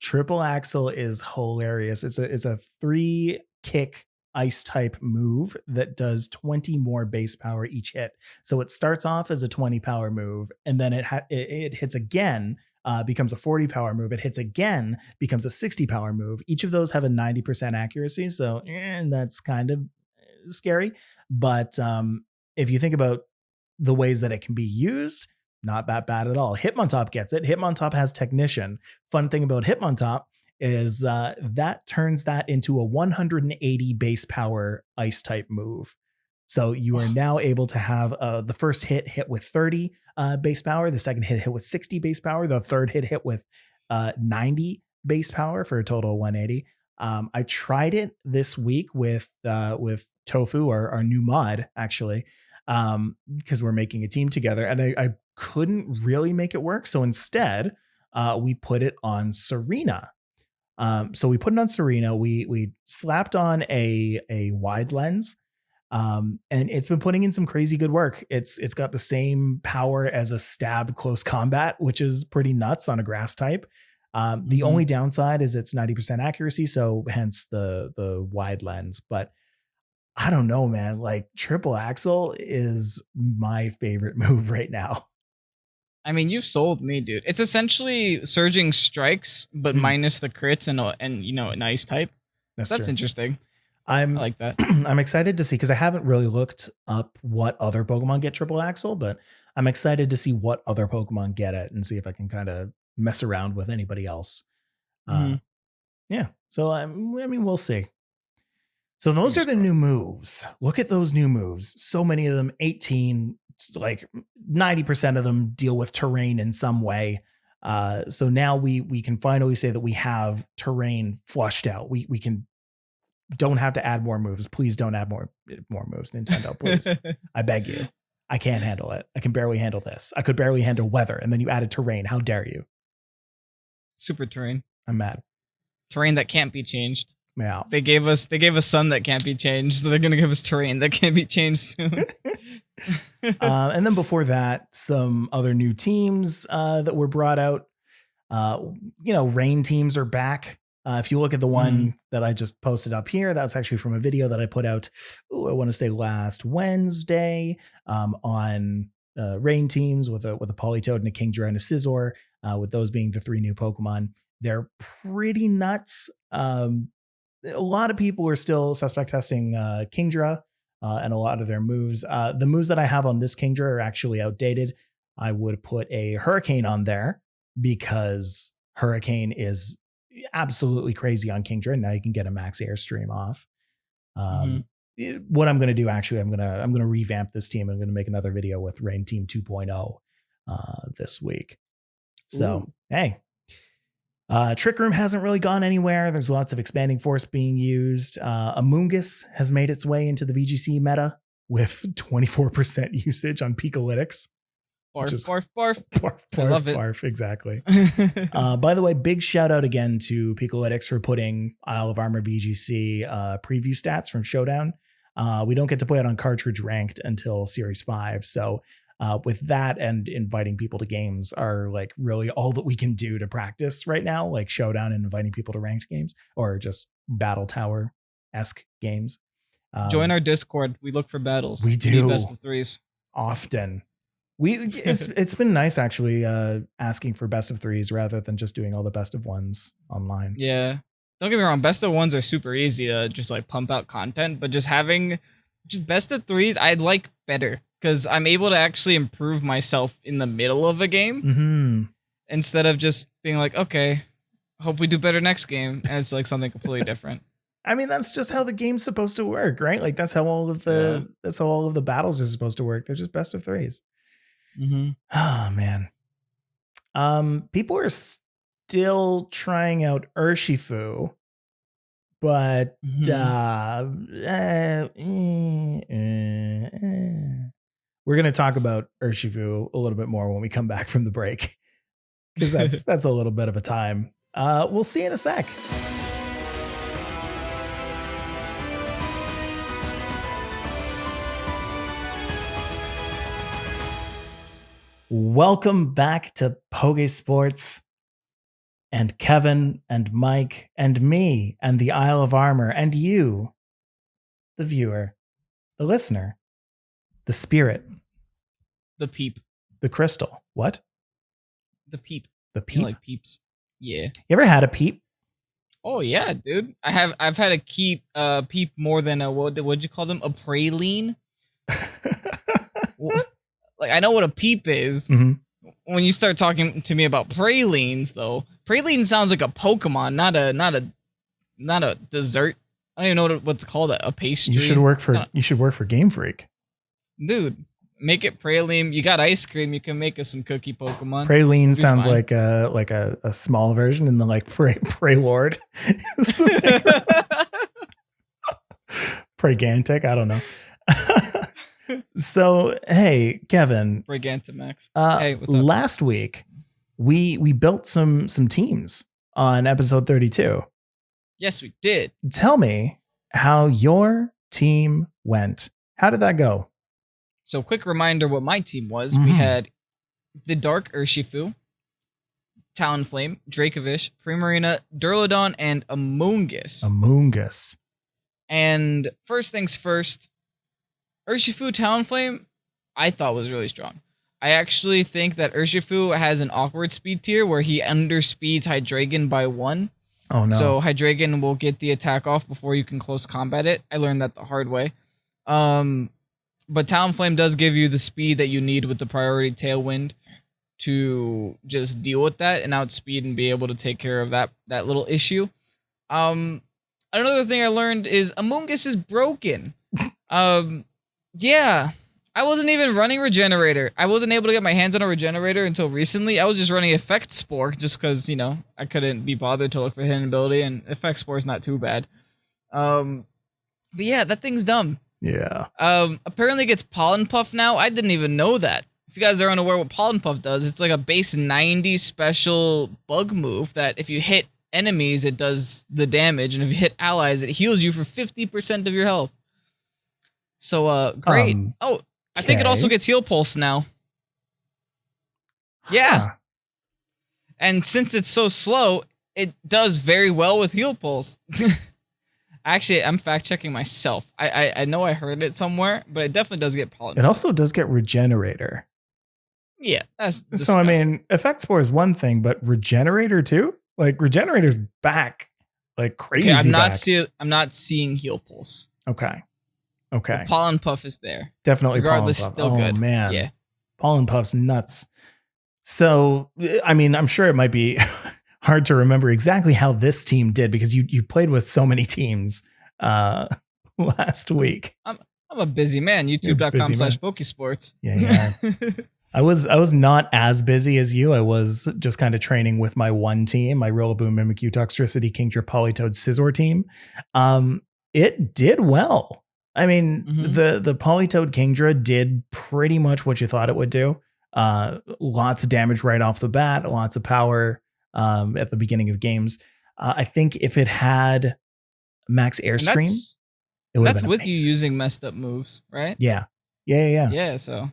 Triple axle is hilarious. It's a 3 kick ice type move that does 20 more base power each hit. So it starts off as a 20 power move, and then it hits again, becomes a 40 power move. It hits again, becomes a 60 power move. Each of those have a 90% accuracy, so that's kind of scary. But if you think about the ways that it can be used, not that bad at all. Hitmontop gets it. Hitmontop has Technician. Fun thing about Hitmontop is that turns that into a 180 base power ice type move. So you are now able to have the first hit with 30 base power, the second hit with 60 base power, the third hit with 90 base power for a total of 180. I tried it this week with Tofu, our new mod, actually, because we're making a team together, and I couldn't really make it work. So instead, we put it on Serena. So we put it on Serena. We slapped on a wide lens, and it's been putting in some crazy good work. It's got the same power as a stab close combat, which is pretty nuts on a grass type. The only downside is it's 90% accuracy, so hence the wide lens. But I don't know, man. Like triple axle is my favorite move right now. I mean, you've sold me, dude. It's essentially surging strikes, but Mm, minus the crits and an ice type. that's That's true. interesting. I I'm like that. I'm excited to see, because I haven't really looked up what other Pokemon get triple axle, but I'm excited to see what other Pokemon get it and see if I can kind of mess around with anybody else. Uh, Hmm. yeah. So I mean, we'll see. So those are Fingers the new crossed. moves. Look at those new moves. So many of them, 18, like 90% of them deal with terrain in some way. So now we can finally say that we have terrain flushed out. We can don't have to add more moves. Please don't add more moves, Nintendo, please. I beg you. I can't handle it. I can barely handle this. I could barely handle weather, and then you added terrain. How dare you? Super terrain. I'm mad. Terrain that can't be changed. Yeah. They gave us sun that can't be changed, so they're gonna give us terrain that can't be changed soon. And then before that, some other new teams that were brought out. Rain teams are back. If you look at the one that I just posted up here, that's actually from a video that I put out, I want to say last Wednesday, on rain teams with a Politoed and a Kingdra and a Scizor, with those being the 3 new Pokemon. They're pretty nuts. A lot of people are still suspect testing Kingdra and a lot of their moves. The moves that I have on this Kingdra are actually outdated. I would put a Hurricane on there because Hurricane is absolutely crazy on Kingdra. Now you can get a max airstream off. What I'm going to do, actually, I'm going to revamp this team. I'm going to make another video with Rain Team 2.0 this week. So, hey, Trick Room hasn't really gone anywhere. There's lots of expanding force being used. Amoonguss has made its way into the VGC meta with 24% usage on Picolytics. Barf, Just barf, barf. Barf, I love it. barf, exactly. By the way, big shout out again to Picolytics for putting Isle of Armor VGC preview stats from Showdown. We don't get to play it on cartridge ranked until Series 5. So with that and inviting people to games are like really all that we can do to practice right now, like Showdown and inviting people to ranked games or just Battle Tower-esque games. Join our Discord. We look for battles. We do. Need best of threes. Often. It's been nice actually asking for best of threes rather than just doing all the best of ones online. Yeah. Don't get me wrong, best of ones are super easy to just like pump out content, but just having just best of threes, I'd like better because I'm able to actually improve myself in the middle of a game instead of just being like, okay, hope we do better next game. And it's like something completely different. I mean, that's just how the game's supposed to work, right? Like that's how all of the battles are supposed to work. They're just best of threes. Oh man. People are still trying out Urshifu, but we're going to talk about Urshifu a little bit more when we come back from the break, because that's a little bit of a time. We'll see you in a sec. Welcome back to Pokésports, and Kevin and Mike and me and the Isle of Armor and you, the viewer, the listener, the spirit, The peep. the crystal. What? The peep. The peep? You know, like peeps. Yeah. You ever had a peep? Oh yeah, dude. I've had a peep more than a what'd you call them? A praline? Like, I know what a peep is. Mhm. When you start talking to me about pralines, though, praline sounds like a Pokemon, not a dessert. I don't even know what to call that. A pastry. You should work for Game Freak. Dude, make it praline. You got ice cream. You can make us some cookie Pokemon. Praline sounds fine. like a small version, and then like Praylord. Pregantic. I don't know. So, hey, Kevin. Gigantamax. Hey, what's up? Last week, we built some teams on episode 32. Yes, we did. Tell me how your team went. How did that go? So, quick reminder what my team was. We had the Dark Urshifu, Talonflame, Dracovish, Primarina, Durlodon, and Amoonguss. And first things first, Urshifu Talonflame, I thought was really strong. I actually think that Urshifu has an awkward speed tier where he underspeeds Hydreigon by 1. Oh no. So Hydreigon will get the attack off before you can close combat it. I learned that the hard way. But Talonflame does give you the speed that you need with the priority Tailwind to just deal with that and outspeed and be able to take care of that little issue. Another thing I learned is Amoonguss is broken. Yeah, I wasn't even running Regenerator. I wasn't able to get my hands on a Regenerator until recently. I was just running Effect Spore just because, I couldn't be bothered to look for hidden ability, and Effect Spore is not too bad. But yeah, that thing's dumb. Yeah. Apparently it gets Pollen Puff now. I didn't even know that. If you guys are unaware what Pollen Puff does, it's like a base 90 special bug move that if you hit enemies, it does the damage, and if you hit allies, it heals you for 50% of your health. So, great. I think it also gets Heal Pulse now. Yeah. Huh. And since it's so slow, it does very well with Heal Pulse. Actually, I'm fact-checking myself. I know I heard it somewhere, but it definitely does get Pollen. It also does get Regenerator. Yeah, that's disgusting. So, I mean, Effect Spore is one thing, but Regenerator too? Like, Regenerator's back. Like, crazy okay, I'm not seeing Heal Pulse. Okay. But Pollen Puff is there. Definitely Regardless, Pollen Puff. still good. Oh, man. Yeah. Pollen Puff's nuts. So, I mean, I'm sure it might be hard to remember exactly how this team did because you played with so many teams last week. I'm a busy man. YouTube.com/Pokésports. Yeah. I was not as busy as you. I was just kind of training with my one team, my Rillaboom, Mimikyu, Toxtricity, Kingdra, Politoed, Scizor team. It did well. I mean, the Politoed Kingdra did pretty much what you thought it would do. Lots of damage right off the bat, lots of power at the beginning of games. I think if it had max airstream, it would have been with amazing. you using messed up moves, right? Yeah. Yeah, so.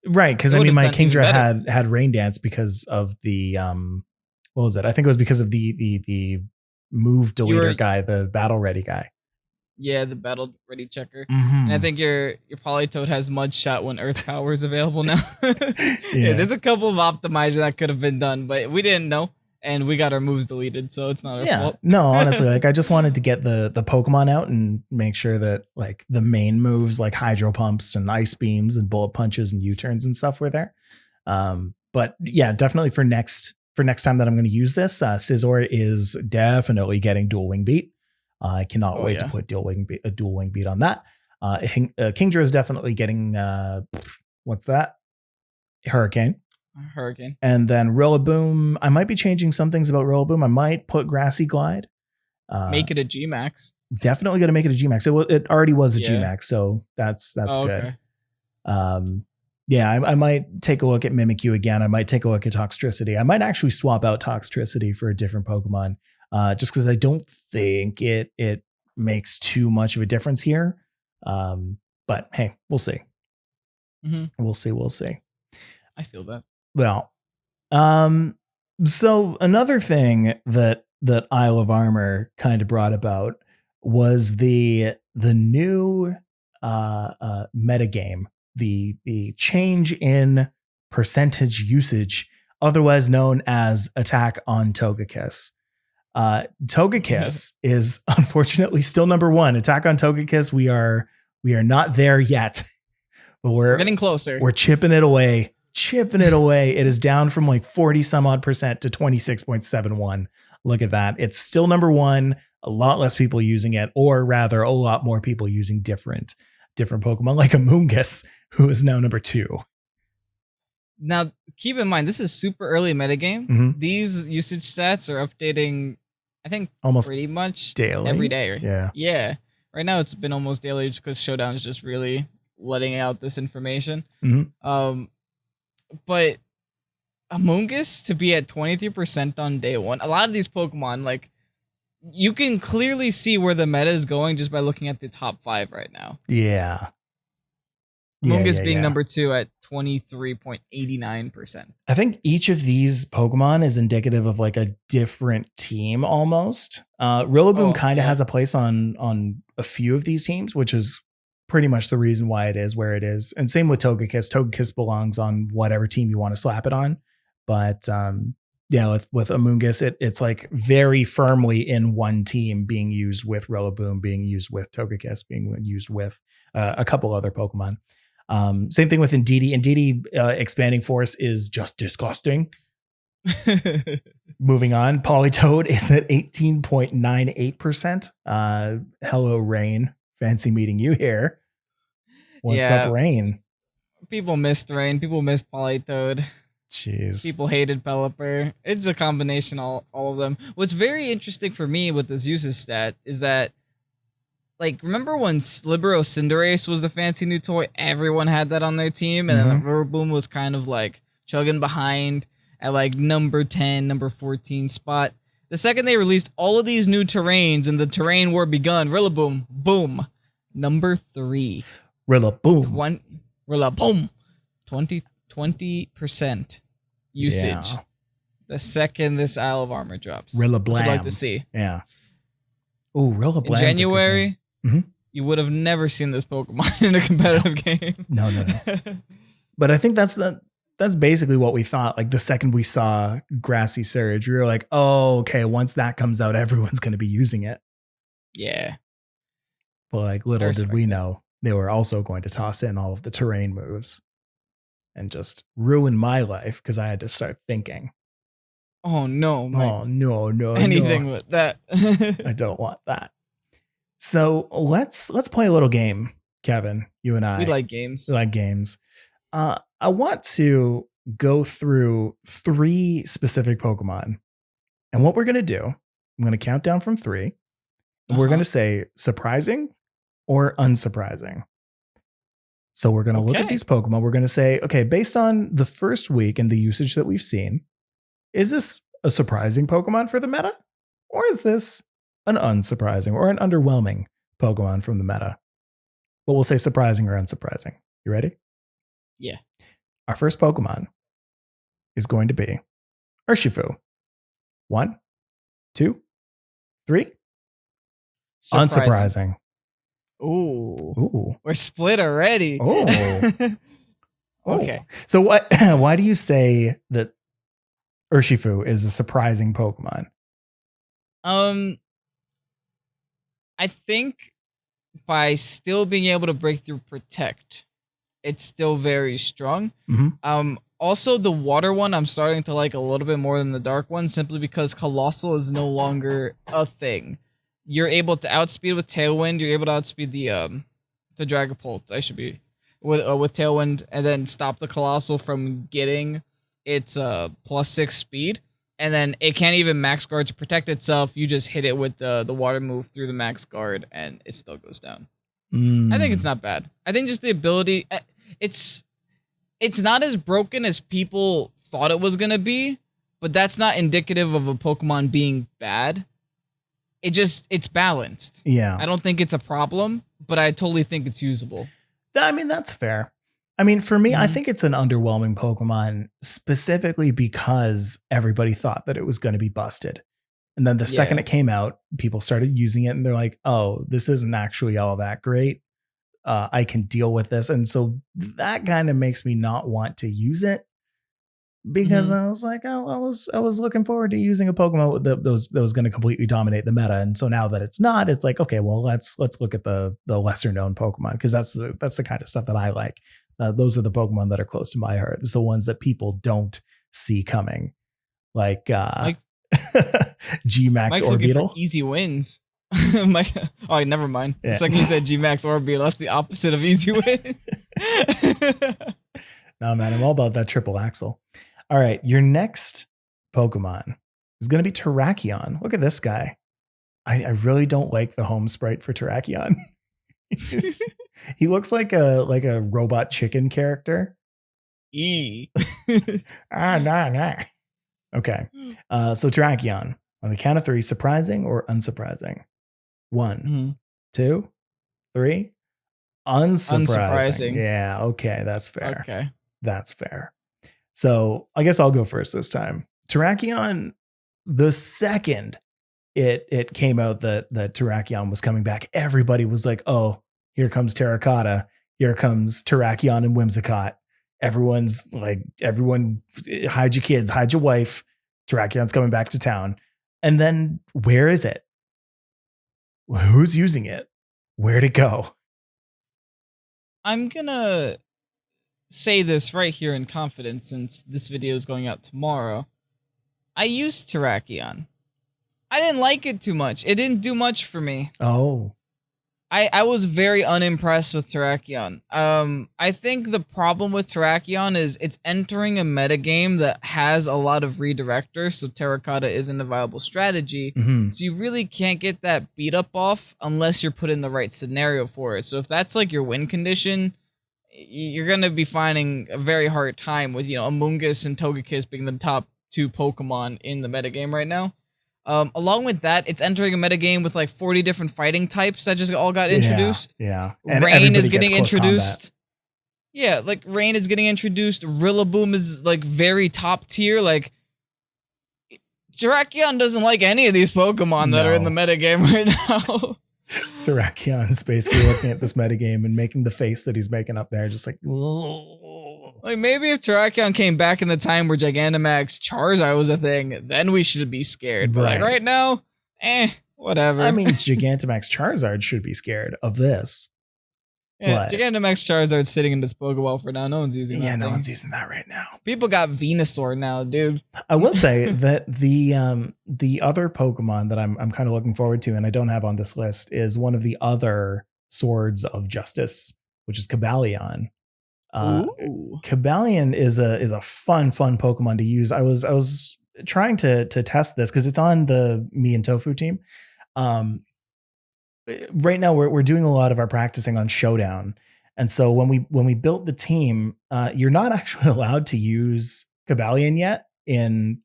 Right, because I mean, my Kingdra had Rain Dance because of the what was it? I think it was because of the move deleter guy, the battle ready guy. Yeah, the battle ready checker. And I think your Politoed has Mud Shot when Earth Power is available now. Yeah, there's a couple of optimizers that could have been done, but we didn't know, and we got our moves deleted, so it's not our fault. No, honestly, like I just wanted to get the Pokemon out and make sure that like the main moves like Hydro Pumps and Ice Beams and Bullet Punches and U-turns and stuff were there. But yeah, definitely for next time that I'm going to use this, Scizor is definitely getting Dual Wing Beat. I cannot wait to put a dual wing beat on that. Kingdra is definitely getting what's that? Hurricane. And then Rillaboom. I might be changing some things about Rillaboom. I might put Grassy Glide. Make it a G-Max. Definitely going to make it a G-Max. It already was a G-Max, so that's good. Okay. Yeah, I might take a look at Mimikyu again. I might take a look at Toxtricity. I might actually swap out Toxtricity for a different Pokemon, just because I don't think it makes too much of a difference here. But hey, we'll see. We'll see. We'll see. I feel that. Well, so another thing that Isle of Armor kind of brought about was the new metagame, the change in percentage usage, otherwise known as Attack on Togekiss. Togekiss is unfortunately still number one. Attack on Togekiss, we are not there yet, but we're getting closer. We're chipping it away. It is down from like 40 some odd percent to 26.71. Look at that. It's still number one. A lot less people using it, or rather a lot more people using different Pokemon like Amoonguss, who is now number two. Now, keep in mind, this is super early metagame. Mm-hmm. These usage stats are updating, I think, almost pretty much daily. Every day. Right? Yeah. Yeah. Right now, it's been almost daily just because Showdown is just really letting out this information. Mm-hmm. But Amoonguss to be at 23% on day one, a lot of these Pokemon, like, you can clearly see where the meta is going just by looking at the top 5 right now. Yeah. Amoonguss being number 2 at 23.89%. I think each of these Pokemon is indicative of like a different team almost. Rillaboom kind of has a place on a few of these teams, which is pretty much the reason why it is where it is. And same with Togekiss. Togekiss belongs on whatever team you want to slap it on. But yeah, with Amoonguss, it's like very firmly in one team, being used with Rillaboom, being used with Togekiss, being used with a couple other Pokemon. Same thing with Indeedee. Indeedee expanding force is just disgusting. Moving on, Politoed is at 18.98%. Hello, Rain. Fancy meeting you here. What's up, Rain? People missed Rain. People missed Politoed. Jeez. People hated Pelipper. It's a combination, all of them. What's very interesting for me with this usage stat is that, like, remember when Libero Cinderace was the fancy new toy? Everyone had that on their team, and then Rillaboom was kind of like chugging behind at like number 10, number 14 spot. The second they released all of these new terrains and the terrain war begun, Rillaboom, boom, number 3. Rillaboom. Rillaboom. 20% usage. Yeah. The second this Isle of Armor drops. Rillablam. That's what I'd like to see. Yeah. Oh, Rillablam. In January, you would have never seen this Pokemon in a competitive game. No. But I think that's basically what we thought. Like the second we saw Grassy Surge, we were like, oh, okay, once that comes out, everyone's going to be using it. Yeah. But like little did we know, they were also going to toss in all of the terrain moves and just ruin my life because I had to start thinking. Oh, no. No. Anything with that. I don't want that. So let's play a little game, Kevin, you and I. We like games. I want to go through 3 specific Pokemon. And what we're going to do, I'm going to count down from 3. And we're going to say surprising or unsurprising. So we're going to look at these Pokemon. We're going to say, okay, based on the first week and the usage that we've seen, is this a surprising Pokemon for the meta? Or is this an unsurprising or an underwhelming Pokemon from the meta? But we'll say surprising or unsurprising. You ready? Yeah. Our first Pokemon is going to be Urshifu. 1, 2, 3. Unsurprising. Ooh. We're split already. Okay. So why do you say that Urshifu is a surprising Pokemon? I think by still being able to break through Protect, it's still very strong. Also, the water one I'm starting to like a little bit more than the dark one, simply because Colossal is no longer a thing. You're able to outspeed with Tailwind. You're able to outspeed the Dragapult. I should be with Tailwind, and then stop the Colossal from getting its +6 speed. And then it can't even max guard to protect itself. You just hit it with the water move through the max guard, and it still goes down. I think it's not bad. I think just the ability. It's it's not as broken as people thought it was gonna be, but that's not indicative of a Pokemon being bad. It's balanced. Yeah. I don't think it's a problem, but I totally think it's usable. I mean, that's fair. I mean, for me, I Mhm. think it's an underwhelming Pokemon specifically because everybody thought that it was going to be busted. And then the second Yeah. it came out, people started using it and they're like, oh, this isn't actually all that great. I can deal with this. And so that kind of makes me not want to use it because Mhm. I was like, oh, I was looking forward to using a Pokemon that was going to completely dominate the meta. And so now that it's not, it's like, okay, well, let's look at the lesser known Pokemon because that's the kind of stuff that I like. Those are the Pokemon that are close to my heart. It's the ones that people don't see coming, like Mike G Max Mike's looking for Orbeetle. easy wins. Mike, oh, never mind. Yeah. It's like you said, G Max Orbeetle. That's the opposite of easy win. No, man, I'm all about that triple axle. All right, your next Pokemon is going to be Terrakion. Look at this guy. I really don't like the home sprite for Terrakion. He looks like a robot chicken character. E. Nah. Okay. So Terrakion, on the count of three, surprising or unsurprising? One, Mhm. 2, 3. Unsurprising. Unsurprising. Yeah, okay, that's fair. Okay. That's fair. So I guess I'll go first this time. Terrakion, the second it came out that Terrakion was coming back, everybody was like, oh, here comes Terracotta. Here comes Terrakion and Whimsicott. Everyone's like, everyone hide your kids, hide your wife. Terrakion's coming back to town. And then where is it? Who's using it? Where'd it go? I'm gonna say this right here in confidence since this video is going out tomorrow. I used Terrakion. I didn't like it too much. It didn't do much for me. Oh, I was very unimpressed with Terrakion. I think the problem with Terrakion is it's entering a metagame that has a lot of redirectors, so Terracotta isn't a viable strategy. mm-hmm. So you really can't get that beat up off unless you're put in the right scenario for it. So if that's like your win condition, you're gonna be finding a very hard time with, Amoonguss and Togekiss being the top 2 Pokemon in the metagame right now. Along with that, it's entering a metagame with like 40 different fighting types that just all got introduced. Yeah. And Rain is everybody getting gets close introduced. Yeah, like Rain is getting introduced. Rillaboom is like very top tier. Like Terrakion doesn't like any of these Pokemon that are in the metagame right now. Terrakion is basically looking at this metagame and making the face that he's making up there, just like, like maybe if Terrakion came back in the time where Gigantamax Charizard was a thing, then we should be scared. But like right now, whatever. I mean, Gigantamax Charizard should be scared of this. Yeah, Gigantamax Charizard's sitting in this Pokeball for now. No one's using that. Yeah, no thing. one's using that right now. People got Venusaur now, dude. I will say that the other Pokemon that I'm kind of looking forward to, and I don't have on this list, is one of the other Swords of Justice, which is Cobalion. Cobalion is a fun Pokemon to use. I was trying to test this because it's on the me and Tofu team. Right now we're doing a lot of our practicing on Showdown, and so when we built the team, you're not actually allowed to use Cobalion yet in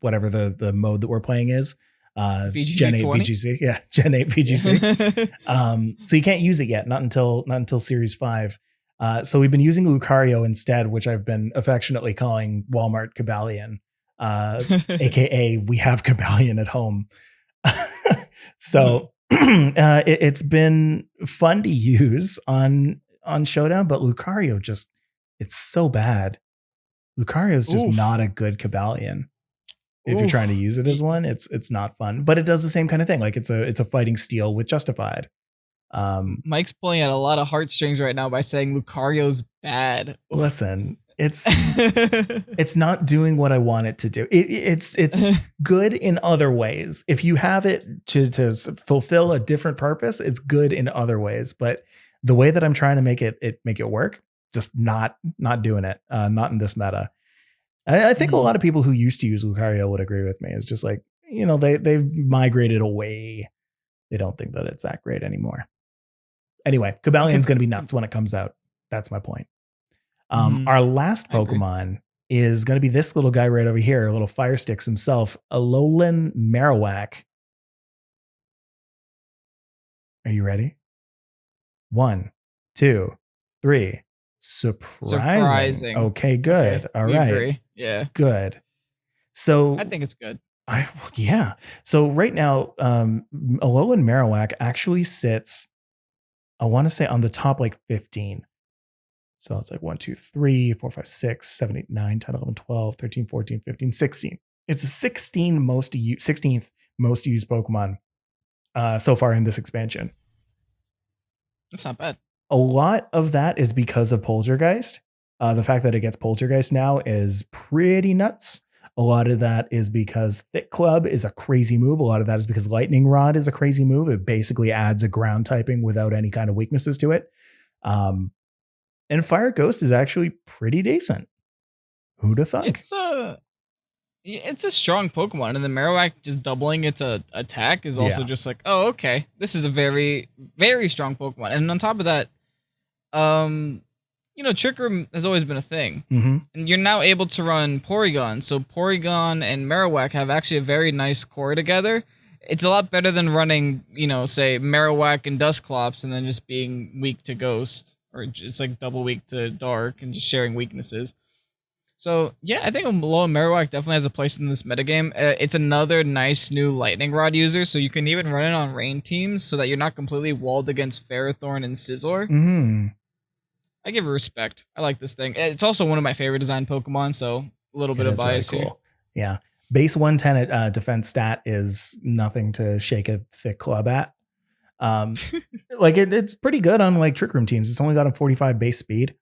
whatever the mode that we're playing is. VGC Gen 8 20? VGC, yeah, Gen 8 VGC. So you can't use it yet, not until Series 5. So we've been using Lucario instead, which I've been affectionately calling Walmart Cobalion, aka we have Cobalion at home. So it's been fun to use on Showdown, but Lucario it's so bad. Lucario is just not a good Cobalion. If you're trying to use it as one, it's not fun. But it does the same kind of thing. Like it's a fighting steel with Justified. Mike's pulling at a lot of heartstrings right now by saying Lucario's bad. Listen, it's not doing what I want it to do. It's good in other ways. If you have it to fulfill a different purpose, it's good in other ways. But the way that I'm trying to make it work, just not doing it. Not in this meta. I think a lot of people who used to use Lucario would agree with me. It's just like, they've migrated away. They don't think that it's that great anymore. Anyway, Cobalion's going to be nuts when it comes out. That's my point. Mhm. Our last I agree. Pokemon is going to be this little guy right over here, a little fire sticks himself, Alolan Marowak. Are you ready? 1, 2, 3. Surprising. Surprising. Okay, Okay, good. All we right, agree. Yeah, good. I So think it's good. yeah. So right now, Alolan Marowak actually sits, I want to say, on the top like 15. So it's like 1, 2, 3, 4, 5, 6, 7, 8, 9, 10, 11, 12, 13, 14, 15, 16. It's the 16th most used Pokemon so far in this expansion. That's not bad. A lot of that is because of Poltergeist. The fact that it gets Poltergeist now is pretty nuts. A lot of that is because Thick Club is a crazy move. A lot of that is because Lightning Rod is a crazy move. It basically adds a ground typing without any kind of weaknesses to it. And Fire Ghost is actually pretty decent. Who'd have thunk? It's a strong Pokemon, and the Marowak just doubling its attack is also Yeah. just like, oh, okay, this is a very, very strong Pokemon. And on top of that, Trick Room has always been a thing, Mm-hmm. and you're now able to run Porygon. So Porygon and Marowak have actually a very nice core together. It's a lot better than running, say Marowak and Dusclops, and then just being weak to Ghost, or just like double weak to Dark, and just sharing weaknesses. So yeah, I think Alolan Marowak definitely has a place in this metagame. It's another nice new Lightning Rod user, so you can even run it on rain teams, so that you're not completely walled against Ferrothorn and Scizor. Mm-hmm. I give it respect. I like this thing. It's also one of my favorite design Pokemon, so a little bit of bias Very here. cool. Yeah. Base 110 at defense stat is nothing to shake a Thick Club at. Like it's pretty good on like Trick Room teams. It's only got a 45 base speed.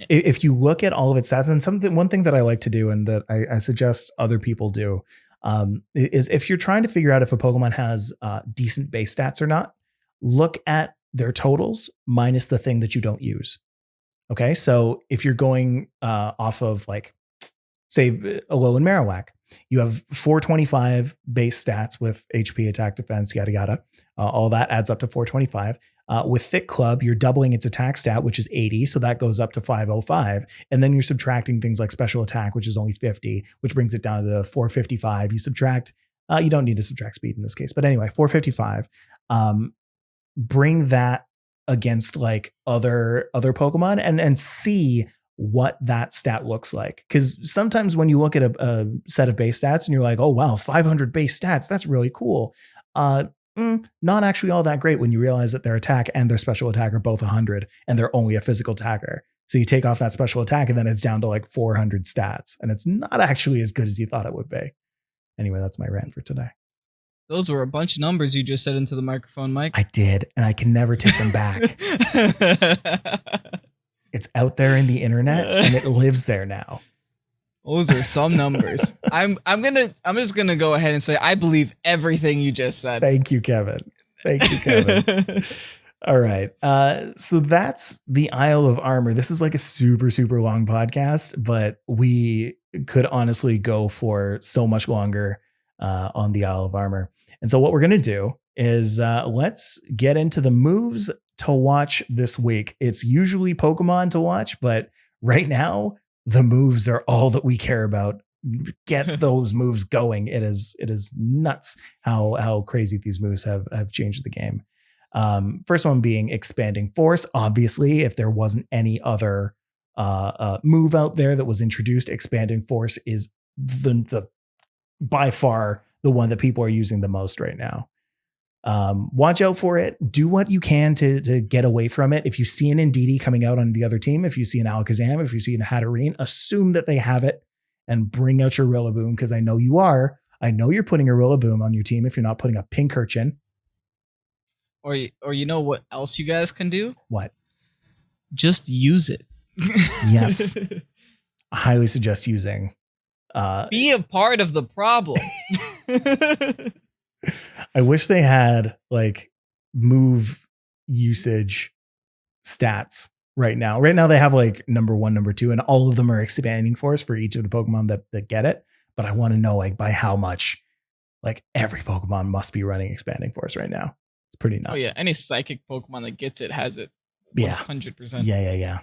If you look at all of its stats, and one thing that I like to do, and that I suggest other people do, is if you're trying to figure out if a Pokemon has decent base stats or not, look at their totals minus the thing that you don't use. Okay, so if you're going off of like, say, Alolan Marowak, you have 425 base stats with HP, attack, defense, yada yada. All that adds up to 425. With Thick Club, you're doubling its attack stat, which is 80, so that goes up to 505. And then you're subtracting things like special attack, which is only 50, which brings it down to 455. You subtract, you don't need to subtract speed in this case, but anyway, 455. Bring that against like other Pokemon and see what that stat looks like. Because sometimes when you look at a set of base stats and you're like, oh wow, 500 base stats, that's really cool. Not actually all that great when you realize that their attack and their special attack are both 100 and they're only a physical attacker. So you take off that special attack and then it's down to like 400 stats, and it's not actually as good as you thought it would be. Anyway, that's my rant for today. Those were a bunch of numbers you just said into the microphone, Mike. I did, and I can never take them back. It's out there in the internet and it lives there now. Those are some numbers. I'm just gonna go ahead and say I believe everything you just said. Thank you, Kevin. All right. So that's the Isle of Armor. This is like a super, super long podcast, but we could honestly go for so much longer on the Isle of Armor. And so what we're going to do is let's get into the moves to watch this week. It's usually Pokemon to watch, but right now the moves are all that we care about. Get those moves going. It is nuts how crazy these moves have changed the game. First one being Expanding Force. Obviously, if there wasn't any other move out there that was introduced, Expanding Force is the by far the one that people are using the most right now. Watch out for it. Do what you can to get away from it. If you see an Indeedee coming out on the other team, if you see an Alakazam, if you see an Hatterene, assume that they have it and bring out your Rillaboom, because I know you are. I know you're putting a Rillaboom on your team if you're not putting a Pincurchin. Or you know what else you guys can do? What? Just use it. Yes. I highly suggest using. Be a part of the problem. I wish they had like move usage stats right now. Right now they have like number 1, number 2, and all of them are Expanding Force for each of the Pokemon that get it. But I want to know like by how much. Like every Pokemon must be running Expanding Force right now. It's pretty nuts. Oh yeah, any psychic Pokemon that gets it has it. Yeah. 100%. Yeah.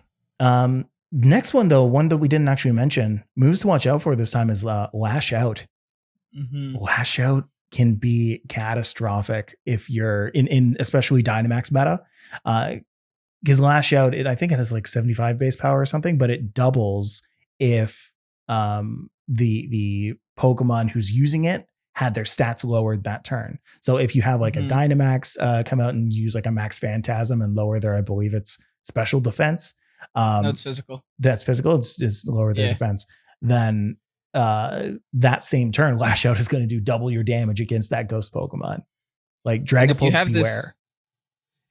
Next one though, one that we didn't actually mention, moves to watch out for this time is Lash Out. Lash Out can be catastrophic if you're in especially Dynamax meta. Because Lash Out, I think it has like 75 base power or something, but it doubles if the Pokemon who's using it had their stats lowered that turn. So if you have like a Dynamax come out and use like a Max Phantasm and lower their, I believe it's special defense. No, it's physical. That's physical. It's lower their defense. Then that same turn, Lash Out is going to do double your damage against that ghost Pokemon. Like Dragapult, beware.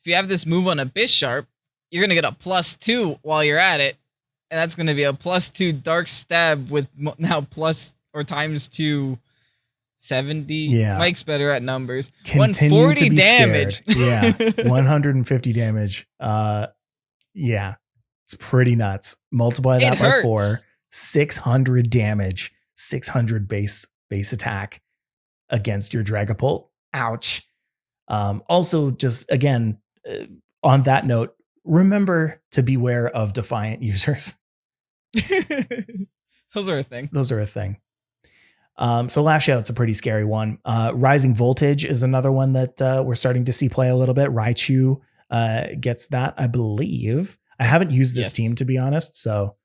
If you have this move on a Bisharp, you're going to get a +2 while you're at it. And that's going to be a +2 Dark Stab with now plus or ×2 70. Yeah. Mike's better at numbers. Continue 140 damage. Yeah. 150 damage. Yeah. It's pretty nuts. Multiply that by 4. 600 damage. 600 base attack against your Dragapult. Ouch. Also, just again, on that note, remember to beware of Defiant users. Those are a thing. So Lash Out's a pretty scary one. Rising Voltage is another one that we're starting to see play a little bit. Raichu gets that, I believe. I haven't used this team, to be honest, so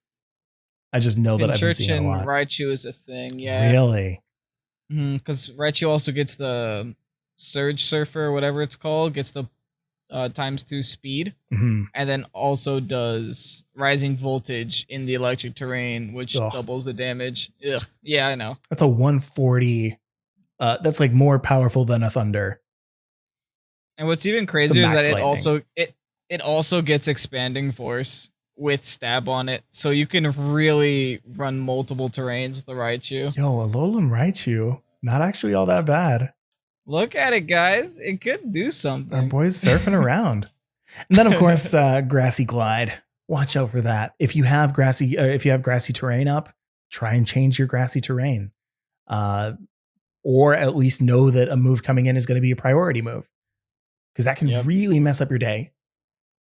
I just know that I've been seeing a lot. Raichu is a thing, yeah. Really? Because Raichu also gets the Surge Surfer, or whatever it's called, gets the ×2 speed, and then also does Rising Voltage in the electric terrain, which doubles the damage. Ugh. Yeah, I know. That's a 140. That's like more powerful than a Thunder. And what's even crazier is that it also gets Expanding Force with Stab on it, so you can really run multiple terrains with the Raichu. Yo, Alolan Raichu, not actually all that bad. Look at it, guys. It could do something. Our boy's surfing around. And then, of course, Grassy Glide. Watch out for that. If you have grassy terrain up, try and change your grassy terrain, or at least know that a move coming in is going to be a priority move, because that can really mess up your day.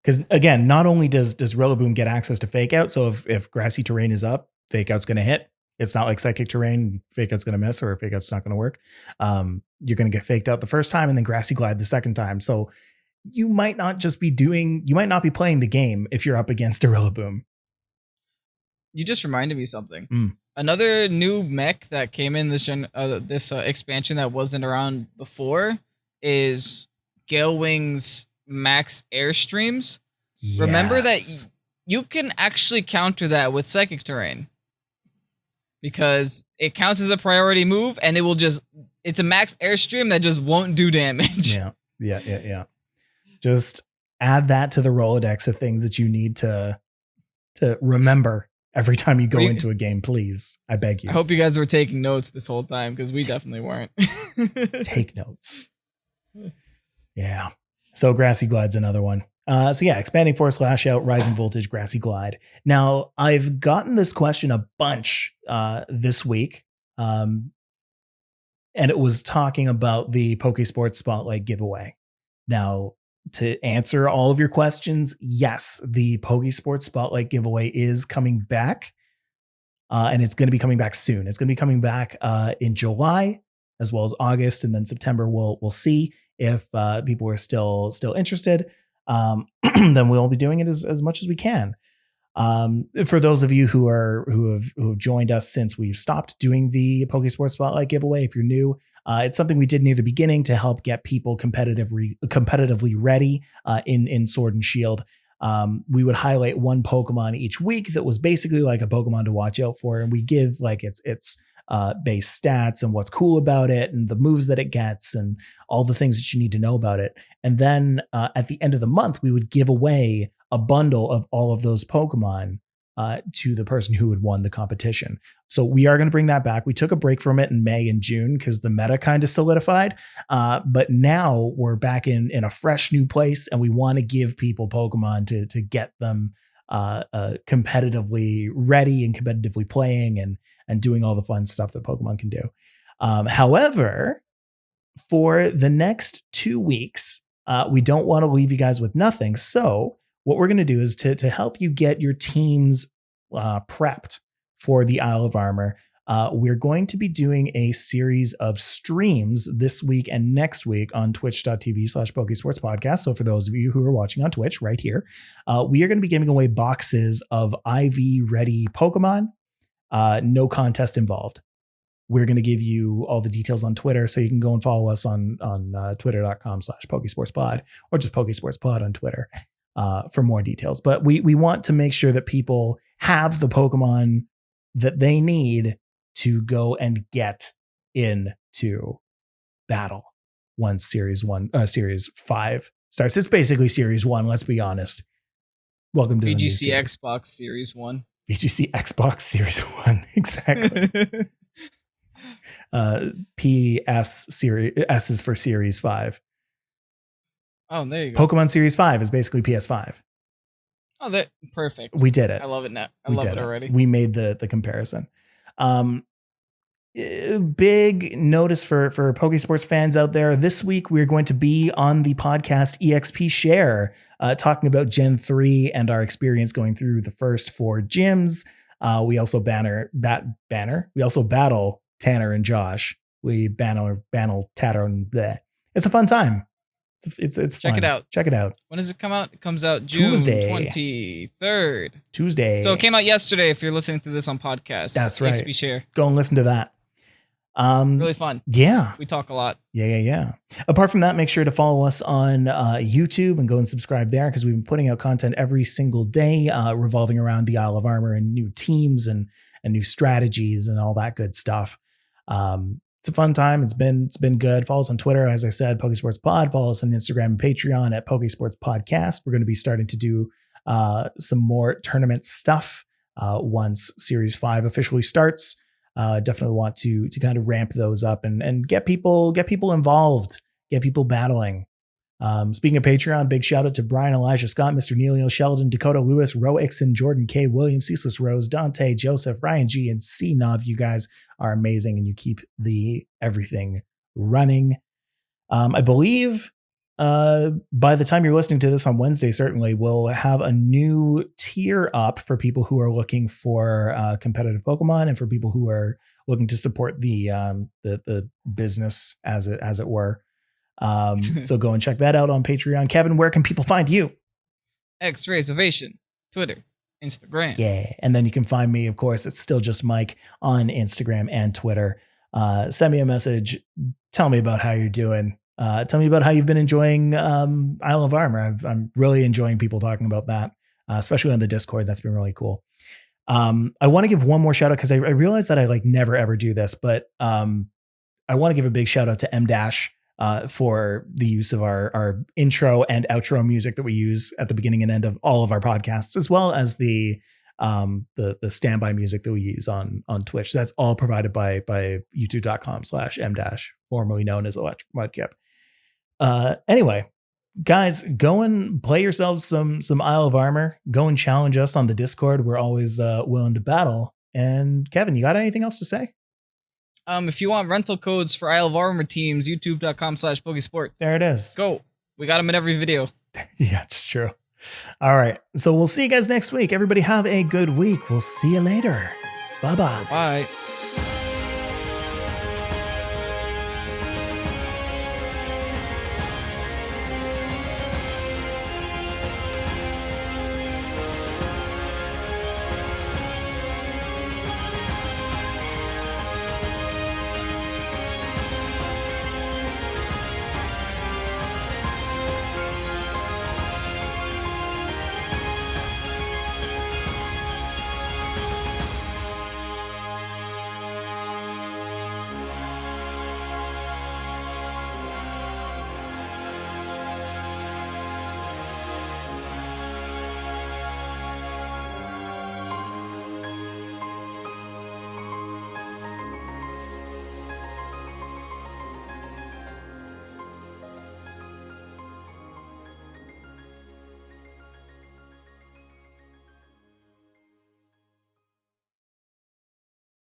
Because again, not only does Rillaboom get access to Fake Out, so if grassy terrain is up, Fake Out's going to hit. It's not like Psychic Terrain, Fake Out's going to miss, or Fake Out's not going to work. You're going to get faked out the first time and then Grassy Glide the second time. So you might not be playing the game if you're up against a Rillaboom. You just reminded me something. Another new mech that came in this expansion that wasn't around before is Galewing's Max Airstreams. Yes. Remember that you can actually counter that with Psychic Terrain, because it counts as a priority move, and it's a Max Airstream that just won't do damage. Yeah. Just add that to the Rolodex of things that you need to remember every time you go into a game, please. I beg you. I hope you guys were taking notes this whole time, because we definitely weren't. Take notes. Yeah. So Grassy Glide's another one. Expanding Force, Lash Out, Rising Voltage, Grassy Glide. Now, I've gotten this question a bunch this week, and it was talking about the Pokésports Spotlight giveaway. Now, to answer all of your questions, yes, the Pokésports Spotlight giveaway is coming back, and it's going to be coming back soon. It's going to be coming back in July, as well as August, and then September. We'll see if people are still interested. Then we'll be doing it as much as we can. For those of you who have joined us since we've stopped doing the Pokésports Spotlight giveaway, if you're new, it's something we did near the beginning to help get people competitively ready in Sword and Shield. We would highlight one Pokemon each week that was basically like a Pokemon to watch out for, and we give like its base stats and what's cool about it and the moves that it gets and all the things that you need to know about it. And then at the end of the month, we would give away a bundle of all of those Pokemon to the person who had won the competition. So we are going to bring that back. We took a break from it in May and June because the meta kind of solidified. But now we're back in a fresh new place, and we want to give people Pokemon to get them competitively ready and competitively playing and doing all the fun stuff that Pokemon can do. However, for the next 2 weeks, we don't want to leave you guys with nothing. So what we're going to do is to help you get your teams prepped for the Isle of Armor. We're going to be doing a series of streams this week and next week on twitch.tv/Pokésports podcast. So for those of you who are watching on Twitch right here, we are going to be giving away boxes of IV ready Pokemon. No contest involved. We're going to give you all the details on Twitter, so you can go and follow us on twitter.com/Pokésportspod or just Pokésportspod on Twitter for more details. But we want to make sure that people have the Pokemon that they need to go and get into battle once Series 5 starts. It's basically Series 1, let's be honest. Welcome to VGC Xbox Series 1. VGC Xbox Series 1, exactly. PS Series S is for Series 5. Oh, there you go. Pokemon Series 5 is basically PS5. Oh, that perfect. We did it. I love it now. I love it already. We made the comparison. Big notice for Pokésports fans out there. This week we're going to be on the podcast EXP Share, talking about Gen 3 and our experience going through the first 4 gyms. We also We also battle Tanner and Josh. We battle Tatter and bleh. It's a fun time. It's Check fun. it out. Check it out. When does it come out? It comes out June 23rd. Tuesday. So it came out yesterday if you're listening to this on podcast. That's right. EXP Share. Go and listen to that. Really fun. Yeah. We talk a lot. Yeah. Apart from that, make sure to follow us on YouTube and go and subscribe there, because we've been putting out content every single day revolving around the Isle of Armor and new teams and new strategies and all that good stuff. It's a fun time. It's been good. Follow us on Twitter, as I said, Pokésports Pod. Follow us on Instagram and Patreon at Pokésports Podcast. We're going to be starting to do some more tournament stuff once Series 5 officially starts. Definitely want to kind of ramp those up and get people involved, get people battling. Speaking of Patreon, big shout out to Brian, Elijah Scott, Mr. Neilio, Sheldon, Dakota Lewis, Ro Ixon, Jordan K, William, Ceaseless Rose, Dante, Joseph, Ryan G, and C Nov. You guys are amazing, and you keep the everything running. I believe by the time you're listening to this on Wednesday, certainly we'll have a new tier up for people who are looking for competitive Pokemon and for people who are looking to support the business as it were. So go and check that out on Patreon. Kevin, where can people find you? X-Rays Ovation, Twitter, Instagram. Yeah. And then you can find me, of course, it's still just Mike on Instagram and Twitter. Send me a message. Tell me about how you're doing. Tell me about how you've been enjoying Isle of Armor. I'm really enjoying people talking about that, especially on the Discord. That's been really cool. I want to give one more shout out because I realize that I never ever do this, but I want to give a big shout out to M Dash for the use of our intro and outro music that we use at the beginning and end of all of our podcasts, as well as the standby music that we use on Twitch. That's all provided by youtube.com/M dash, formerly known as Electric Mudkip. Anyway, guys, go and play yourselves some Isle of Armor. Go and challenge us on the Discord. We're always willing to battle. And Kevin, you got anything else to say? If you want rental codes for Isle of Armor teams, youtube.com/Pokésports. There it is. Go. We got them in every video. Yeah, it's true. All right. So we'll see you guys next week. Everybody have a good week. We'll see you later. Bye-bye. Bye.